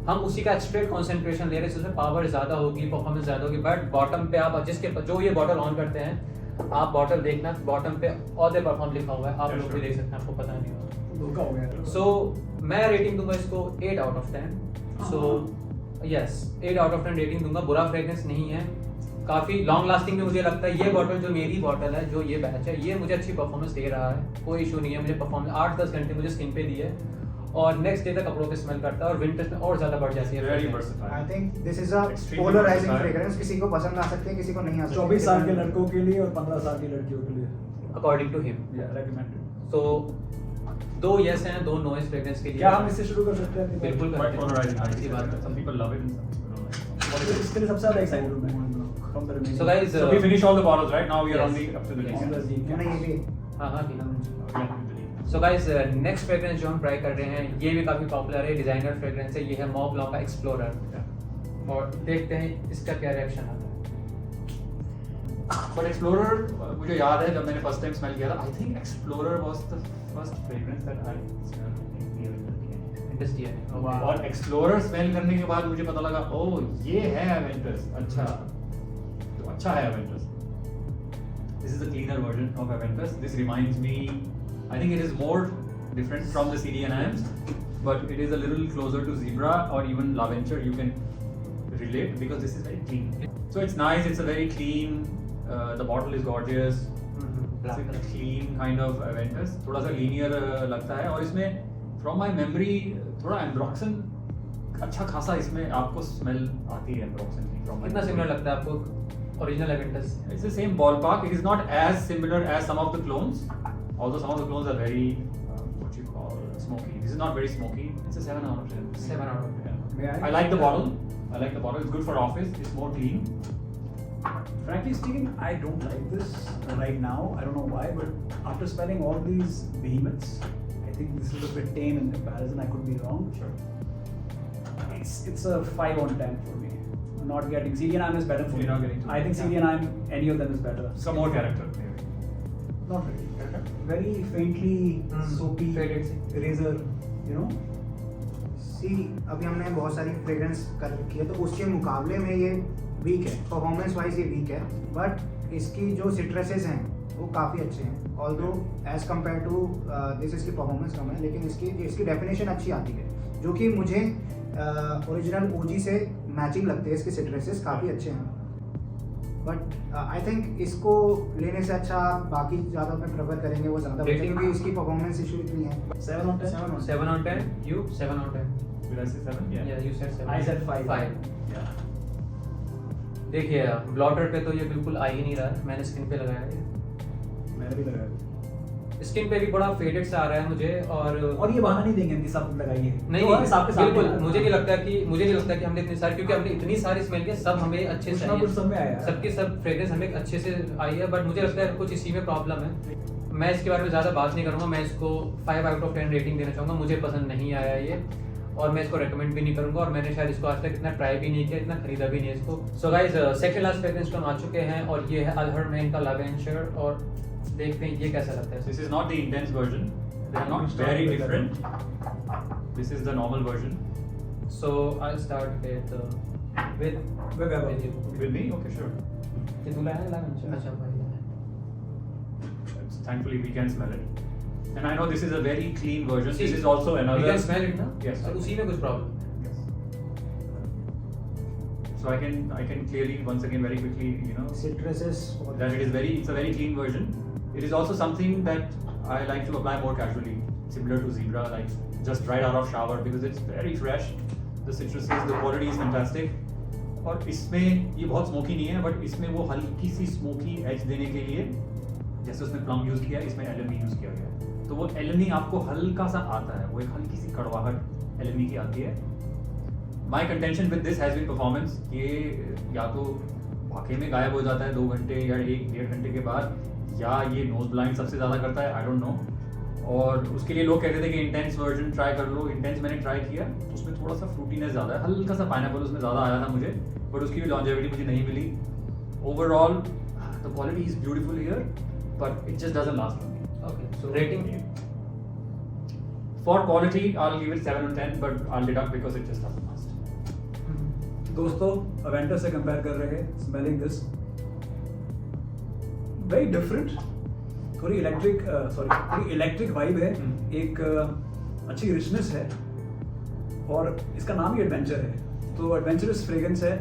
हम उसी का एक्सट्रेट कॉन्सेंट्रेशन ले रहे हैं, इसमें पावर ज़्यादा होगी, परफॉर्मेंस ज़्यादा होगी। बट बॉटम पे आप जिसके जो ये बॉटल ऑन करते हैं आप बॉटल देखना, बॉटम पे ऑदे परफॉर्म लिखा हुआ है, आप लोग भी देख सकते हैं, आपको पता नहीं होगा। धोखा हो गया। सो मैं रेटिंग दूंगा इसको 8 out of 10। So yes 8 out of 10 rating दूंगा। बुरा फ्रेग्रेंस नहीं है, काफ़ी लॉन्ग लास्टिंग में मुझे लगता है। ये बॉटल जो मेरी बॉटल है, जो ये बैच है, ये मुझे अच्छी परफॉर्मेंस दे रहा है, कोई इशू नहीं है। मुझे परफॉर्मेंस 8-10 घंटे मुझे स्किन पे दी है और नेक्स्ट डे तक कपड़ों पे स्मेल करता है और विंटर्स में और ज़्यादा बढ़ जाती है। Very versatile. I think this is a Extremely polarising versatile. Fragrance, किसी को पसंद आ सकती है, किसी को नहीं आ सकती। 24 साल के लड़कों के लिए और 15 साल की लड़कियों के लिए। According to him. Yeah, recommended. So 2 yes हैं, 2 नो इस फ्रेग्रेंस के लिए। क्या हम इससे शुरू कर सकते हैं? बिल्कुल Quite करते polarizing. हैं, I अच्छी see बात that. है। Some people love it and some people don't like it. इसके लिए सबसे ज़्यादा एक्साइटेड हूँ मैं। From the remaining. So guys, So we finished all the bottles, right? Now we are Yes. only up to the On the least. Zeke. नहीं, ये भी हाँ हाँ ठीक है। We are up to the least. So guys next fragrance जो हम try कर रहे हैं ये भी काफ़ी पॉपुलर है, डिज़ाइनर फ्रेग्रेंस है, ये है मॉ ब्लॉक का एक्सप्लोरर। और देखते हैं इसका क्या रिएक्शन आता है। बट एक्सप्लोरर मुझे याद है जब मैंने फर्स्ट टाइम स्मेल किया था, I think explorer was the first fragrance that I smelled industry है। Wow. और एक्सप्लोरर स्मेल करने के बाद मुझे पता लगा ओह ये है एवेंटस, अच्छा तो अच्छा है Aventus. This is the cleaner version of Aventus. This reminds me, I think it is more different from the CDNIMs, but it is a little closer to Zebra or even Laventure. You can relate because this is very clean. So it's nice. It's a very clean. The bottle is gorgeous. It's a clean kind of Aventus. थोड़ा सा linear लगता है और इसमें from my memory थोड़ा Ambroxan अच्छा खासा इसमें आपको smell आती है Ambroxan की from my कितना memory. सिमिलर लगता है आपको original Aventus? It's the same ballpark. It is not as similar as some of the clones, although some of the clones are very what you call smoky. This is not very smoky. It's a 7 out of 10. 7 out of 10. May I? I like the bottle. I like the bottle. It's good for office. It's more clean. Frankly speaking, I don't like this right now. I don't know why, but after smelling all these behemoths, I think this is a bit tame in comparison. I could be wrong. Sure. It's a 5 on 10 for me. Not getting CDNIM is better for You're me. not getting too I think much. CDNIM, any of them is better. Some more character maybe. Not really. Very faintly soapy, Faded. razor, you know. सी अभी हमने बहुत सारी fragrance कर रखी है तो उसके मुकाबले में ये वीक है, परफॉर्मेंस वाइज ये वीक है, बट इसकी जो सिट्रसेस हैं वो काफ़ी अच्छे हैं। Although as compare to this इसकी परफॉर्मेंस कम है, लेकिन इसकी डेफिनेशन अच्छी आती है जो कि मुझे ओरिजिनल ओजी से मैचिंग लगते हैं। इसके सिट्रसेस काफ़ी अच्छे हैं, बट आई थिंक इसको लेने से अच्छा बाकी ज़्यादा में प्रेफर करेंगे वो ज़्यादा बेटर, Rating? क्योंकि इसकी परफॉर्मेंस इशू इतनी है। 7 on 10. 7 on 10. You 7 on 10. Did I say 7? Yeah, you said 7. I said 5. 5. Yeah. देखिए ब्लॉटर पे तो ये बिल्कुल आ ही नहीं रहा है, मैंने स्किन पे लगाया है। मैंने भी लगाया। स्किन पे भी बड़ा फेडेड सा आ रहा है मुझे और ये बहाना नहीं देंगे कि सब लगाइए। नहीं तो सबके सामने बिल्कुल आया। मुझे नहीं लगता कि हमने इतनी सारी, क्योंकि हमने इतनी सारी स्मेल की सब हमें अच्छे कुछ से ना आई कुछ है। सब में आया है। सबकी सब फ्रेग्रेंस हमें अच्छे से आई है, बट मुझे लगता है कुछ इसी में प्रॉब्लम है। मैं इसके बारे में ज़्यादा बात नहीं करूँगा, मैं इसको 5 out of 10 रेटिंग देना चाहूँगा। मुझे पसंद नहीं आया ये और मैं इसको रेकमेंड भी नहीं करूँगा, और मैंने शायद इसको आज तक इतना ट्राई भी नहीं किया, इतना खरीदा भी नहीं है इसको। So guys second last fragrance तो हम आ चुके हैं और ये है अल्हरमैन का लावेंचर, और देखते हैं ये कैसा लगता है। This is not the intense version. They are not very different. This is the normal version. So I'll start with With you. With me? Okay, sure. ये तू लाया है लावेंचर? अच्छा भाई। Thankfully, we can smell it. And I know this is a very clean version. See, This is also another. You can smell it ना? Yes. तो उसी में कुछ problem. Yes. So I can clearly once again very quickly citruses that it's a very clean version. It is also something that I like to apply more casually, similar to Zebra, like just right out of shower because it's very fresh. The citruses, the quality is fantastic. और इसमें ये बहुत smoky नहीं है, but इसमें वो हल्की सी smoky as देने के लिए जैसे उसमें प्लम यूज़ किया, इसमें एलएमई यूज़ किया गया है, तो वो एलएमई आपको हल्का सा आता है, वो एक हल्की सी कड़वाहट एलएमई की आती है। My contention with this has been performance. ये या तो वाकई में गायब हो जाता है 2 घंटे या 1-1.5 घंटे के बाद, या ये नोज ब्लाइंड सबसे ज़्यादा करता है, आई डोंट नो। और उसके लिए लोग कहते थे कि इंटेंस वर्जन ट्राई कर लो। इंटेंस मैंने ट्राई किया, उसमें थोड़ा सा फ्रूटीनेस ज़्यादा है, हल्का सा पाइनएप्पल उसमें ज़्यादा आया था मुझे, बट उसकी भी लॉन्जेविटी मुझे नहीं मिली। Overall the quality is beautiful here, but it just doesn't last for me. Okay, so rating for quality I will give it 7 on 10, but I deduct because it just doesn't last. दोस्तों Aventus से compare कर रहे हैं, smelling this very different, थोड़ी electric vibe है, एक अच्छी richness है, और इसका नाम ही एडवेंचर है, तो एडवेंचरस फ्रेग्रेंस है।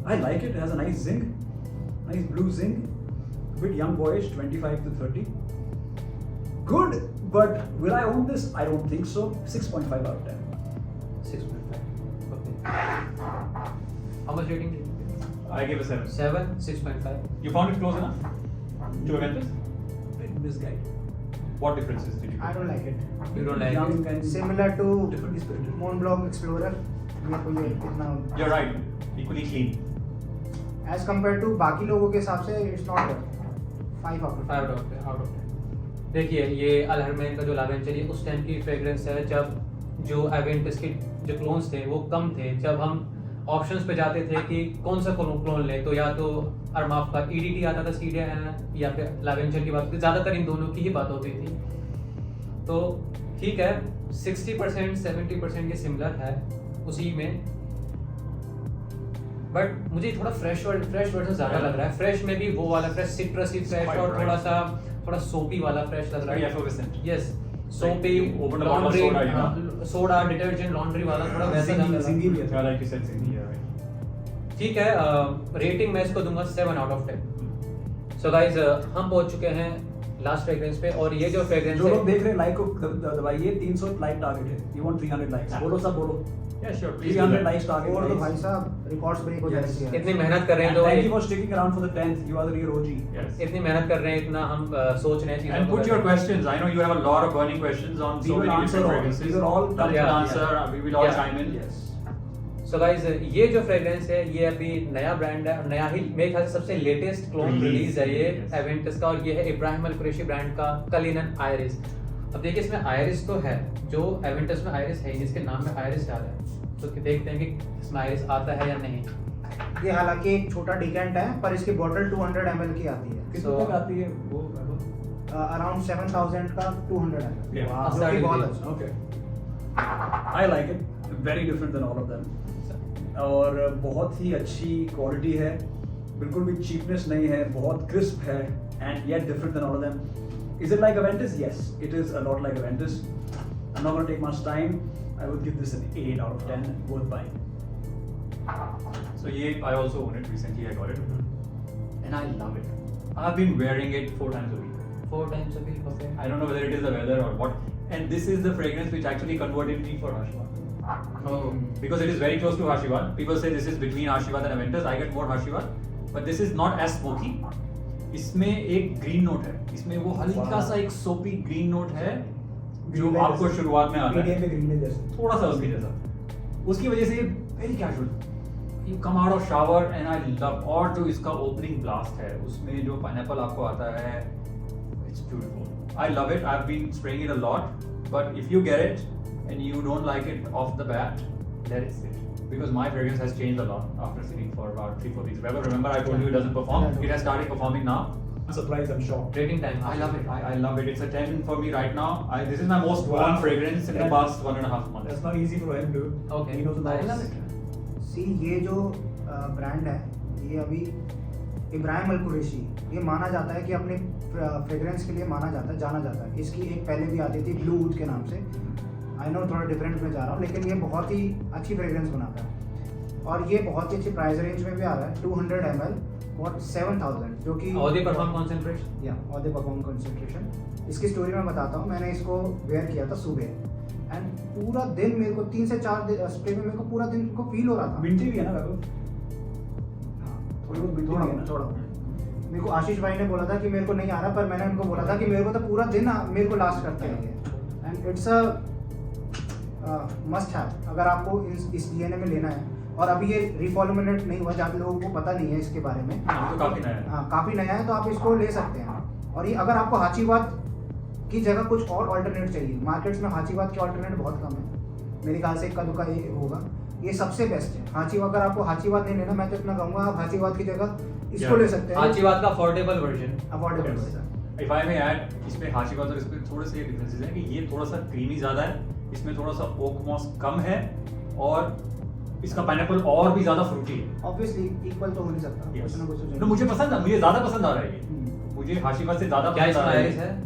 I like it, has a nice zing, nice blue zing, bit young boys 25 to 30, good, but will I own this? I don't think so. 6.5 out of 10. 6.5. Okay. How much rating? I give a 7. 7, 6.5. You found it close enough to Aventus? This guy. What differences did you I get? Don't like it. You don't like Young it? and similar to differently spirited. Mont Blanc Explorer, मेरे को ये इतना You're right. Equally clean. As compare to बाकी लोगों के हिसाब से it's not 5 out of 10. 5 out of 10. देखिए ये अलहरमैन का जो लावेंचर ये उस टाइम की फ्रेग्रेंस है जब जो एवेंटस के जो क्लोन्स थे वो कम थे। जब हम ऑप्शंस पे जाते थे कि कौन सा क्लोन ले, तो या तो अरमाफ का EDT आता था सीडिया या फिर लावेंचर की बात होती, ज़्यादातर इन दोनों की ही बात होती थी। तो ठीक है 60% 70% ये सिमिलर है उसी में, बट मुझे थोड़ा फ्रेश वर्जन ज़्यादा लग रहा है। फ्रेश में भी वो वाला फ्रेश सिट्रसी फ्रेश और थोड़ा सोपी वाला फ्रेश लग रहा Very है। effervescent. यस सोपी you open a bottle of soda, you know? Soda detergent laundry वाला थोड़ा वैसा Zingy- लग रहा zingy भी है। Yeah, like you said, Zingy, yeah, right. ठीक है। रेटिंग मैं इसको दूंगा 7 out of 10। सो गाइज हम पहुंच चुके हैं लास्ट फ्रेग्रेंस पे, और ये जो फ्रेग्रेंस जो लोग है देख रहे हैं लाइक को दबाइए, 300 लाइक टारगेट है। यू वांट 300 लाइक्स, बोलो सब बोलो। Yeah, sure. Please do 300 that. Likes target और तो भाई साहब रिकॉर्ड्स ब्रेक हो Yes. जाएंगे। इतनी मेहनत कर रहे हैं And thank you तो for sticking around for the 10th. You are the real OG. Yes. इतनी मेहनत कर रहे हैं, इतना हम सोच रहे हैं चीज़ों And को put your questions. I know you have a lot of burning questions on We so will many answer different all. fragrances. These are all That we Yeah, will answer. yeah. We will all Yeah. chime in. Yes. So guys ये जो fragrance है ये अभी नया brand है, नया ही मेरे ख्याल से सबसे लेटेस्ट क्लोन रिलीज है ये Yes. एवेंटस का, और ये है इब्राहिम अल कुरैशी ब्रांड का कलिनन आयरिस। अब देखिए इसमें आयरिस तो है, जो एवेंटस में आयरिस है जिसके नाम में आयरिस डाला है, तो देखते हैं कि इसमें आयरिस आता है या नहीं। ये हालांकि एक छोटा डिकेंट है पर इसकी बॉटल 200 ml की आती है। कितने So- तक आती है वो? अराउंड 7000 का 200 ml। Yeah. Wow. जो कि बहुत Wow. अच्छा। Okay. I like it. Very different than all of them. और बहुत ही अच्छी क्वालिटी है, बिल्कुल भी चीपनेस नहीं है, बहुत क्रिस्प है, and yet different than all of them. Is it like Aventus? Yes, it is a lot like Aventus. I am not gonna take much time. I would give this an 8 out of 10, worth buying. So yeah, I also own it recently. I got it, and I love it. I've been wearing it 4 times a week. 4 times a week, okay. I don't know whether it is the weather or what. And this is the fragrance which actually converted me for Harshwat. Oh. Because it is very close to Harshwat. People say this is between Harshwat and Aventus. I get more Harshwat, but this is not as smoky. इसमें एक green note है, इसमें वो हल्का सा एक सोपी green note है जो Green आपको जैसे- शुरुआत में आता मीडियम है, में ग्रीन है जैसे। थोड़ा सा उसकी जैसा। उसकी वजह से very casual, you come out of shower and I love. और जो इसका ओपनिंग ब्लास्ट है उसमें जो पाइनएप्पल आपको आता है, it's beautiful. I love it. I have been spraying it a lot, but if you get it and you don't like it off the bat, let it sit. Because my fragrance has changed a lot after sitting for about 3-4 weeks. Remember I told you it doesn't perform? It has started performing now. I'm surprised, I'm shocked. Rating time. I love it. I love it. It's a 10 for me right now. This is my most Wow. worn fragrance in the Yeah. past 1.5 months. That's not easy for him, dude. Okay. He knows the I notes. love it. सी ये जो brand है ये अभी Ibrahim Al Qureshi, ये माना जाता है कि अपने फ्रेग्रेंस के लिए माना जाता है, जाना जाता है। इसकी एक पहले भी आती थी ब्लू वुड के नाम से। आई नो थोड़ा डिफरेंट में जा रहा हूँ, लेकिन ये बहुत ही अच्छी फ्रेग्रेंस बनाता है और ये बहुत ही अच्छी प्राइस रेंज में भी आ रहा है। 200 ml और 7000, जो कि Audi Perform Concentration. या ऑडी परफॉर्म कंसंट्रेशन। इसकी स्टोरी मैं बताता हूँ। मैंने इसको वेयर किया था सुबह एंड पूरा दिन मेरे को 3 से 4 स्प्रे में मेरे को पूरा दिन को फील हो रहा था। मिंटी भी है ना वैभव? थोड़ी बहुत मिंटी भी है ना? थोड़ा मेरे को आशीष भाई ने बोला था कि मेरे को नहीं आ रहा, पर मैंने उनको बोला था कि मेरे को तो पूरा दिन मेरे को लास्ट करता है ये। And it's a must have अगर आपको इस डीएनए में लेना है। और अभी ये रिफॉर्मुलेट नहीं हुआ, ज़्यादा लोगों को पता नहीं है इसके बारे में। हाँ, तो काफी नया है। हाँ काफ़ी नया है, तो आप इसको ले सकते हैं। और ये अगर आपको हाचीवाद की जगह कुछ और ऑल्टरनेट चाहिए, मार्केट्स में हाचीवाद के ऑल्टरनेट बहुत कम है। मेरे ख्याल से इक्का दुक्का ये होगा, ये सबसे बेस्ट है। हाचीवाद, अगर आपको हाचीवाद नहीं लेना, मैं तो इतना कहूँगा आप हाचीवाद की जगह इसको Yeah. ले सकते हैं। आशीर्वाद का affordable version. Affordable Yes. If I may add, इसमें हाशीवाद और इसमें थोड़े से डिफरेंसेस हैं कि ये थोड़ा सा क्रीमी ज़्यादा है, इसमें थोड़ा सा ओक मॉस कम है, और इसका पाइनएप्पल और भी ज़्यादा फ्रूटी है। ऑब्वियसली इक्वल तो हो नहीं सकता, Yes. कुछ ना कुछ तो तो चाहिए। मुझे पसंद है, मुझे ज़्यादा पसंद आ रहा है ये। हम्म। मुझे हाशीवाद से ज़्यादा क्या पसंद इसमें आ रहा आयरिस है?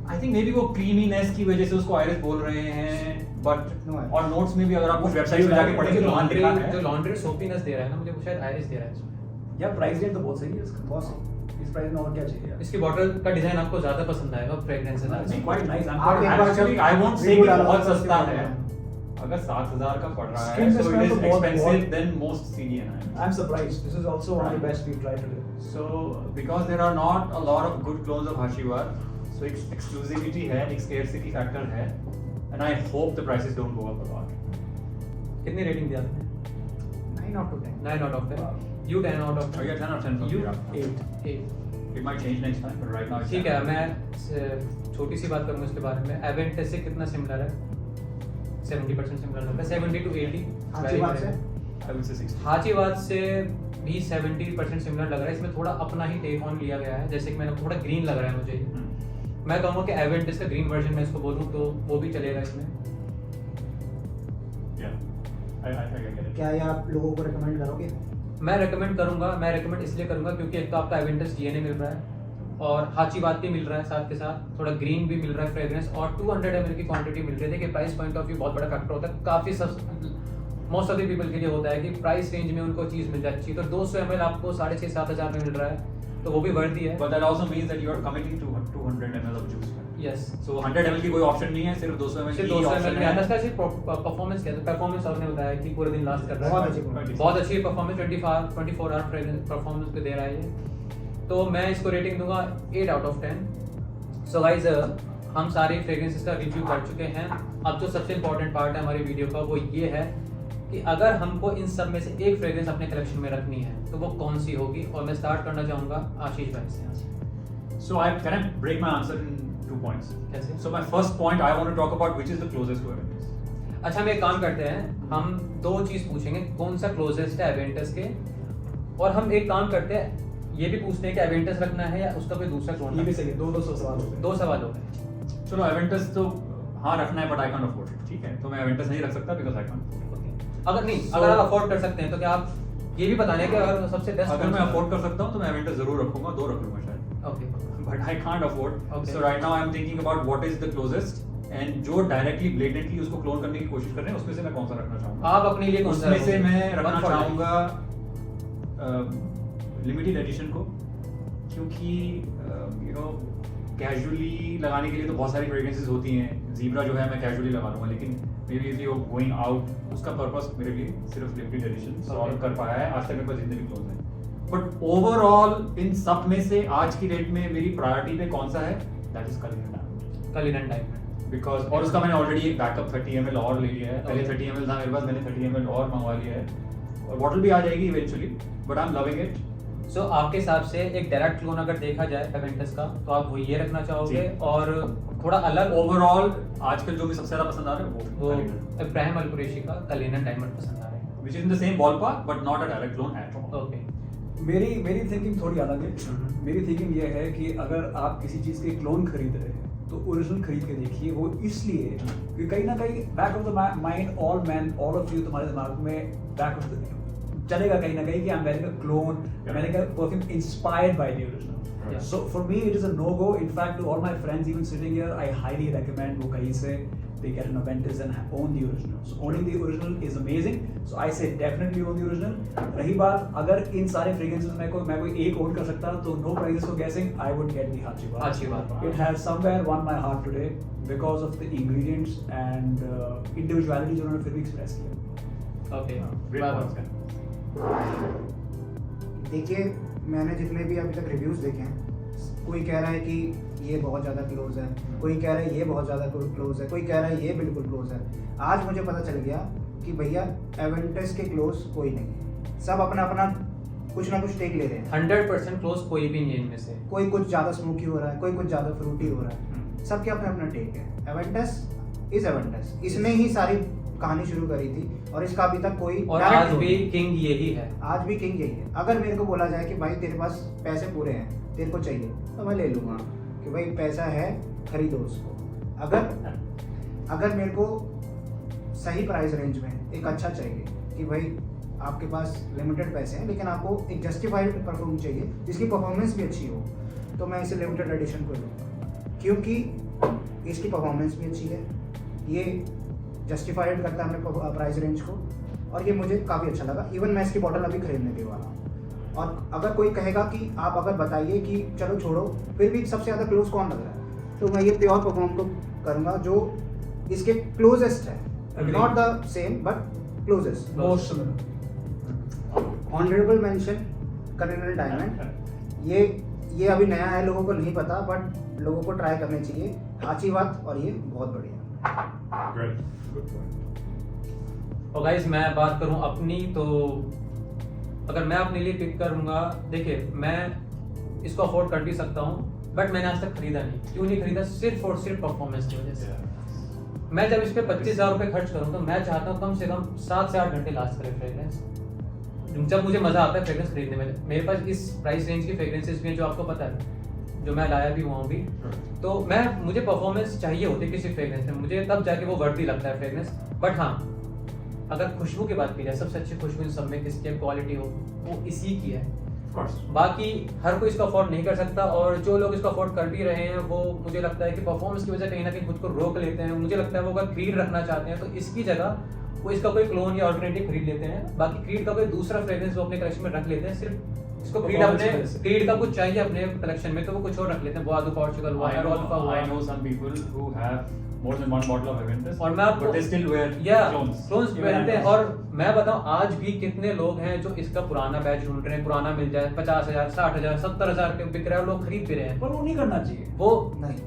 आई थिंक मे बी वो क्रीमीनेस की वजह से उसको आयरिस बोल रहे हैं, बट No iris. और नोट्स में भी अगर आप वेबसाइट पे जाके पढ़ेंगे तो वहाँ लिखा है। जो लॉन्ड्री सोपीनेस दे रहा है ना, मुझे वो शायद आयरिस दे रहा है इसमें। या प्राइस रेंज तो बहुत सही है इसका। बहुत सही। इस प्राइस में और क्या चाहिए यार? इसकी बॉटल का डिजाइन आपको ज्यादा पसंद आएगा फ्रेग्रेंस से It's ज्यादा। quite nice. I'm आप quite एक बार Actually, I won't say review कि डालो, बहुत उसके सस्ता बाद है। अगर 7000 का पड़ रहा है, Skin so smell it is तो बहुत- expensive बहुत- than most CDNI. I'm surprised. This is also one of the Right. best we've tried today. So because there are not a lot of good clones of Hashiwar, so एक exclusivity है, एक scarcity factor है, and I hope the prices don't go up a lot. कितनी rating दी आपने? 9 out of 10। 9 out of 10. Wow. You 10 out of Oh, 10. yeah, 10 out of 10 for You me, yeah. 8. 8. It might change next time, but right now it's ठीक है, मैं छोटी सी बात करूँगा इसके बारे में। एवेंटस से कितना सिमिलर है? 70% सिमिलर लगता है, 70 to 80। हाचीवाद से I would say 60. हाचीवाद से भी 70% सिमिलर लग रहा है। इसमें थोड़ा अपना ही टेक ऑन लिया गया है, जैसे कि मैंने थोड़ा ग्रीन लग रहा है मुझे। मैं कहूँगा कि एवेंटस का ग्रीन वर्जन मैं इसको बोलूँ तो वो भी चलेगा इसमें। Yeah, I get it. क्या ये आप लोगों को रिकमेंड करोगे? मैं रेकमेंड करूँगा, मैं रेकमेंड इसलिए करूँगा क्योंकि एक तो आपका एवेंटस डीएनए मिल रहा है और हाचीवाद भी मिल रहा है, साथ के साथ थोड़ा ग्रीन भी मिल रहा है फ्रेग्रेंस, और 200 ml की क्वांटिटी मिल रही है। देखिए प्राइस पॉइंट ऑफ व्यू बहुत बड़ा फैक्टर होता है। काफ़ी मोस्ट ऑफ द पीपल के लिए होता है कि प्राइस रेंज में उनको चीज़ मिल जाती है, तो 200 ml आपको 6,500-7 हज़ार में मिल रहा है, तो वो भी वर्दी है। But that also means that you are committing to 200 ml of juice. Yes, So 100 ml की कोई ऑप्शन नहीं है, सिर्फ 200 ml सिर्फ की 200 ऑप्शन ml है। में इसका सिर्फ परफॉर्मेंस क्या है? परफॉर्मेंस आपने बताया कि पूरे दिन लास्ट कर रहा बहुत है, अच्छी performance। बहुत अच्छी परफॉर्मेंस, 24 आवर परफॉर्मेंस पे दे रहा है ये। तो मैं इसको रेटिंग दूंगा 8 out of 10। सो गाइज, हम सारे फ्रेग्रेंसेस का रिव्यू कर चुके हैं। अब जो सबसे इंपॉर्टेंट पार्ट है हमारी वीडियो का वो ये है कि अगर हमको इन सब में से एक फ्रेग्रेंस अपने कलेक्शन में रखनी है तो वो कौन सी होगी, और मैं स्टार्ट करना चाहूँगा आशीष भाई से। यहाँ से So can I break my answer in 2 points? कैसे? So my first point I want to talk about which is the closest to Aventus. अच्छा, हम एक काम करते हैं, हम 2 चीज़ पूछेंगे, कौन सा क्लोजेस्ट है एवेंटस के, और हम एक काम करते हैं ये भी पूछते हैं कि एवेंटस रखना है या उसका कोई दूसरा क्लोन। ये भी सही है, दो सवाल हो गए। 2 सवाल हो गए। चलो Aventus तो हाँ रखना है, but I can't afford it. ठीक है, तो मैं Aventus नहीं रख सकता because I can't afford it. अगर नहीं, अगर आप अफोर्ड कर सकते हैं तो क्या आप ये भी बताने कि अगर सबसे बेस्ट अगर मैं अफोर्ड कर सकता हूँ तो मैं Aventus जरूर रखूंगा, 2 रख लूंगा शायद। Okay, But I can't afford. Okay. So right now I'm thinking about what is the closest and जो directly blatantly उसको क्लोन करने की कोशिश कर रहे हैं उसमें से मैं कौन सा रखना चाहूँगा। आप अपने लिए कौन सा उसमें से रखोगे? मैं रखना One for life। चाहूँगा लिमिटेड एडिशन को, क्योंकि कैजुअली लगाने के लिए तो बहुत सारी फ्रेग्रेंसेस होती हैं। ज़ीब्रा जो है मैं कैजुअली लगा लूँगा, लेकिन मेरे लिए गोइंग आउट उसका पर्पस मेरे लिए सिर्फ लिमिटेड एडिशन सॉल्व कर पाया है आज तक मेरे पास जितने भी क्लोन हैं। बट ओवरऑल इन सब में से आज की डेट में मेरी प्रायोरिटी पे कौन सा है, that is Cullinan diamond. Because और उसका मैंने ऑलरेडी एक बैकअप 30 ml और ले लिया है। पहले Okay. 30 ml था मेरे पास, मैंने 30 ml और मंगवा लिया है, और बॉटल भी आ जाएगी eventually, but I am loving it. So आपके हिसाब से एक डायरेक्ट क्लोन अगर देखा जाए एवेंटस का तो आप वो ये रखना चाहोगे, जी। और थोड़ा अलग ओवरऑल आजकल जो मुझे सबसे ज्यादा पसंद आ रहा है वो वो इब्राहिम अल कुरैशी का कलिनन डायमंड पसंद आ रहा है। Which is in the same ballpark but not a direct clone at all. Okay, मेरी थिंकिंग थोड़ी अलग है। मेरी थिंकिंग ये है कि अगर आप किसी चीज़ के क्लोन खरीद रहे हैं तो ओरिजिनल खरीद के देखिए। वो इसलिए कि कहीं ना कहीं back of the mind all of you, तुम्हारे दिमाग में बैक ऑफ द चलेगा कहीं ना कहीं कि I am wearing a clone, मैंने कहा perfume inspired by the original. Yeah. So for me it is a no-go. In fact, to all my friends even sitting here, I highly recommend वो कहीं से they get an Aventus and own the original. So owning the original is amazing. So I say definitely own the original. रही बात अगर इन सारे fragrances में मैं कोई एक own कर सकता तो no prices for guessing, I would get the Hachiwad. Hachiwad. It has somewhere won my heart today because of the ingredients and individuality जो उन्होंने फिर भी express किया। Okay, Great points, yeah. देखिए, मैंने जितने भी अभी तक रिव्यूज़ देखे हैं, कोई कह रहा है कि ये बहुत ज़्यादा क्लोज है, कोई कह रहा है ये बहुत ज़्यादा क्लोज है, कोई कह रहा है ये बिल्कुल क्लोज है। आज मुझे पता चल गया कि भैया एवेंटस के क्लोज कोई नहीं है, सब अपना अपना कुछ ना कुछ टेक ले रहे हैं। 100% क्लोज कोई भी नहीं है इनमें से। कोई कुछ ज़्यादा स्मोकी हो रहा है, कोई कुछ ज़्यादा फ्रूटी हो रहा है, सबके अपना अपना टेक है। एवेंटस इज एवेंटस, इसने ही सारी कहानी शुरू करी थी और इसका अभी तक कोई और direct आज नहीं। भी किंग यही है। आज भी किंग यही है। अगर मेरे को बोला जाए कि भाई तेरे पास पैसे पूरे हैं, तेरे को चाहिए, तो मैं ले लूँगा कि भाई पैसा है, खरीदो उसको। अगर मेरे को सही प्राइस रेंज में एक अच्छा चाहिए कि भाई आपके पास लिमिटेड पैसे हैं लेकिन आपको एक जस्टिफाइड परफॉर्म चाहिए जिसकी परफॉर्मेंस भी अच्छी हो, तो मैं इसे लिमिटेड एडिशन को लूँगा, क्योंकि इसकी परफॉर्मेंस भी अच्छी है, ये जस्टिफाइड करता है अपने प्राइस रेंज को, और ये मुझे काफ़ी अच्छा लगा। इवन मैं इसकी बॉटल अभी खरीदने के वाला हूँ। और अगर कोई कहेगा कि आप अगर बताइए कि चलो छोड़ो, फिर भी सबसे ज़्यादा क्लोज कौन लग रहा है, तो मैं ये प्योर परफॉर्म को करूँगा जो इसके क्लोजेस्ट है, not the same but closest. Most similar. Honourable mention Cullinan diamond, ये अभी नया है, लोगों को नहीं पता, बट लोगों को ट्राई करनी चाहिए। आशीर्वाद, और ये बहुत बढ़िया। Great. Good point. और गाइस, मैं बात करूं अपनी, तो अगर मैं अपने लिए पिक करूंगा, देखिए मैं इसको अफोर्ड कर भी सकता हूँ, बट मैंने आज तक खरीदा नहीं। क्यों नहीं खरीदा? सिर्फ और सिर्फ परफॉर्मेंस की वजह से। मैं जब इस पे 25,000 रुपये खर्च करूँ तो मैं चाहता हूँ कम से कम 7 से 8 घंटे लास्ट करे फ्रेग्रेंस। जब मुझे मजा आता है फ्रेग्रेंस खरीदने में। मेरे पास इस प्राइस रेंज की फ्रेग्रेंसेस भी हैं जो आपको पता है, जो मैं लाया भी हुआ हूँ भी। तो मुझे परफॉर्मेंस चाहिए होती है किसी फ्रेग्रेंस में, मुझे तब जाके वो वर्दी लगता है फ्रेग्रेंस। बट हाँ, अगर खुशबू की बात की जाए, सबसे अच्छी खुशबू इन सब में किसकी क्वालिटी हो, वो इसी की है। बाकी हर कोई इसको अफोर्ड नहीं कर सकता, और जो लोग इसको अफोर्ड कर भी रहे हैं वो मुझे लगता है कि परफॉर्मेंस की वजह कहीं ना कहीं खुद को रोक लेते हैं। मुझे लगता है वो अगर क्रीड रखना चाहते हैं तो इसकी जगह वो इसका कोई क्लोन या ऑल्टरनेटिव खरीद लेते हैं। बाकी क्रीड का कोई दूसरा फ्रेग्रेंस वो अपने कलेक्शन में रख लेते हैं। सिर्फ इसको क्रीड का कुछ चाहिए अपने कलेक्शन में तो वो कुछ और रख लेते हैं। बोआदो पोर्चुगल हुआ, एरोल्फा हुआ। I know some people who have more than one bottle of Aventus, और मैं आपको but they still wear clones. Clones Even पहनते हैं। I know. और मैं बताऊं, आज भी कितने लोग हैं जो इसका पुराना बैच ढूंढ रहे हैं, पुराना मिल जाए 50,000, 60,000, 70,000 के बिक रहा है, लोग खरीद भी रहे हैं। पर वो नहीं करना चाहिए। वो नहीं,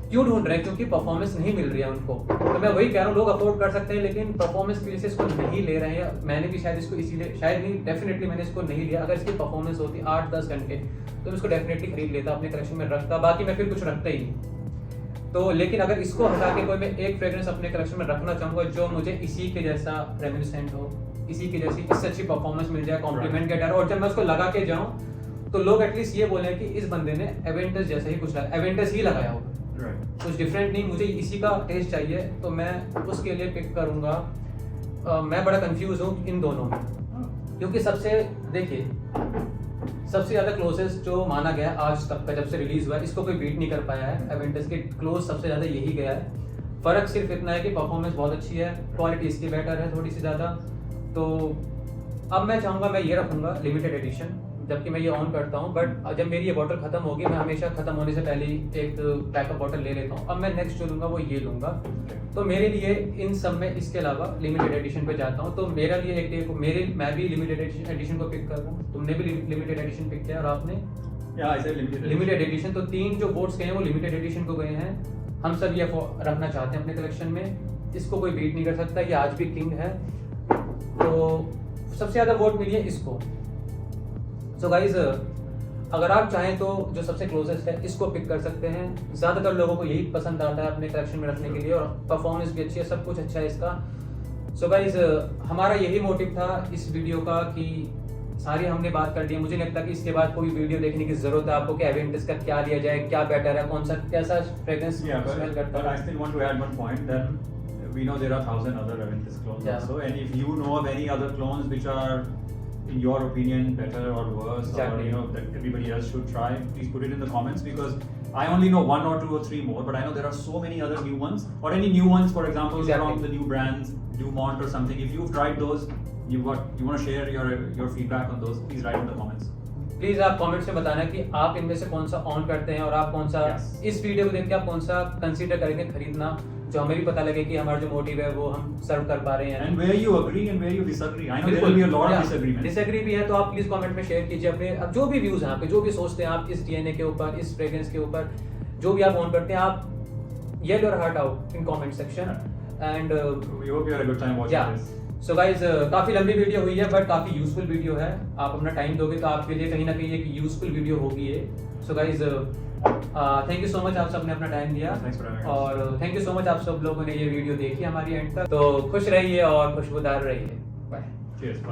क्यों ढूंढ रहे हैं? क्योंकि परफॉर्मेंस नहीं मिल रही है उनको। तो मैं वही कह रहा हूँ, लोग अफोर्ड कर सकते हैं लेकिन परफॉर्मेंस की वजह से इसको नहीं ले रहे हैं। मैंने भी शायद इसको इसीलिए, शायद नहीं, डेफिनेटली मैंने इसको नहीं लिया। अगर इसकी परफॉर्मेंस होती 8-10 घंटे तो मैं इसको डेफिनेटली खरीद लेता, अपने कलेक्शन में रखता। बाकी मैं फिर कुछ रखता ही नहीं। तो लेकिन अगर इसको हटा के कोई मैं एक फ्रेग्रेंस अपने कलेक्शन में रखना चाहूँगा जो मुझे इसी के जैसा रेमिनिसेंट हो, इसी की जैसी, इससे अच्छी परफॉर्मेंस मिल जाए, कॉम्प्लीमेंट के और जब मैं उसको लगा के जाऊँ तो लोग एटलीस्ट ये बोले कि इस बंदे ने एवेंटस जैसा ही कुछ लगा, एवेंटस ही लगाया होगा, कुछ डिफरेंट नहीं, मुझे इसी का टेस्ट चाहिए। तो मैं उसके लिए पिक करूँगा। मैं बड़ा कंफ्यूज हूँ इन दोनों में, क्योंकि देखिए सबसे ज़्यादा क्लोजेस्ट जो माना गया है आज तक का, जब से रिलीज हुआ है, इसको कोई बीट नहीं कर पाया है। एवेंटस के क्लोज सबसे ज़्यादा यही गया है। फ़र्क सिर्फ इतना है कि परफॉर्मेंस बहुत अच्छी है, क्वालिटी इसकी बेटर है थोड़ी सी ज़्यादा। तो अब मैं चाहूँगा मैं ये रखूँगा लिमिटेड एडिशन, जबकि मैं ये ऑन करता हूँ। बट जब मेरी ये बॉटल खत्म होगी, मैं हमेशा खत्म होने से पहले ही एक बैकअप बॉटल ले लेता हूँ। अब मैं नेक्स्ट जो लूँगा वो ये लूँगा। तो मेरे लिए इन सब में इसके अलावा लिमिटेड एडिशन पे जाता हूँ। तो मेरा लिए मैं भी लिमिटेड एडिशन को पिक कर रहा हूँ। तुमने भी लिमिटेड एडिशन पिक किया और आपने लिमिटेड एडिशन। तो 3 जो वोट्स गए हैं वो लिमिटेड एडिशन को गए हैं। हम सब ये रखना चाहते हैं अपने कलेक्शन में, इसको कोई बीट नहीं कर सकता, ये आज भी किंग है। तो सबसे ज़्यादा वोट मिली है इसको। सो गाइज, अगर आप चाहें तो जो सबसे क्लोजेस्ट है इसको पिक कर सकते हैं। ज़्यादातर लोगों को यही पसंद आता है अपने कलेक्शन में रखने के लिए, और परफॉर्मेंस भी अच्छी है, सब कुछ अच्छा है इसका। सो गाइज, हमारा यही मोटिव था इस वीडियो का कि सारी हमने बात कर ली है। मुझे नहीं लगता कि इसके बाद कोई वीडियो देखने की जरूरत है आपको कि एवेंटस का क्या लिया जाए, क्या बेटर है, कौन सा कैसा फ्रेग्रेंस स्मेल करता है। I still want to add one point that we know there are 1,000 other Aventus clones also, and if you know of any other clones which are in your opinion better or worse, exactly, or that everybody else should try, please put it in the comments, because I only know 1 or 2 or 3 more, but I know there are so many other new ones, or any new ones, for example, from the new brands, Dumont or something. If you've tried those, you want to share your feedback on those, please write in the comments. Please आप comments में बताना कि आप इनमें से कौन सा on करते हैं, और आप कौन सा इस वीडियो को देख के आप कौन सा कंसीडर करेंगे खरीदना, जो हमें भी पता लगे कि हमारा जो मोटिव है वो हम सर्व कर पा रहे हैं। And where you agree and where you disagree. I know there will be a lot of disagreement. Disagree भी है तो आप प्लीज कमेंट में शेयर कीजिए अपने, अब जो भी व्यूज हैं आपके, जो भी सोचते हैं आप इस डीएनए के ऊपर, इस फ्रेग्रेंस के ऊपर, जो भी आप ऑन करते हैं, आप yet your heart out in comment section. And we hope you had a good time watching this. So guys, काफ़ी लंबी वीडियो हुई है बट काफ़ी यूजफुल वीडियो है। आप अपना टाइम दोगे तो आपके लिए कहीं ना कहीं एक यूजफुल वीडियो होगी ये। So guys, thank you so much, आप सबने अपना टाइम दिया, और थैंक यू सो मच आप सब लोगों ने ये वीडियो देखी हमारी एंड तक। तो खुश रहिए और खुशबूदार रहिए। बाय। Cheers. Bye.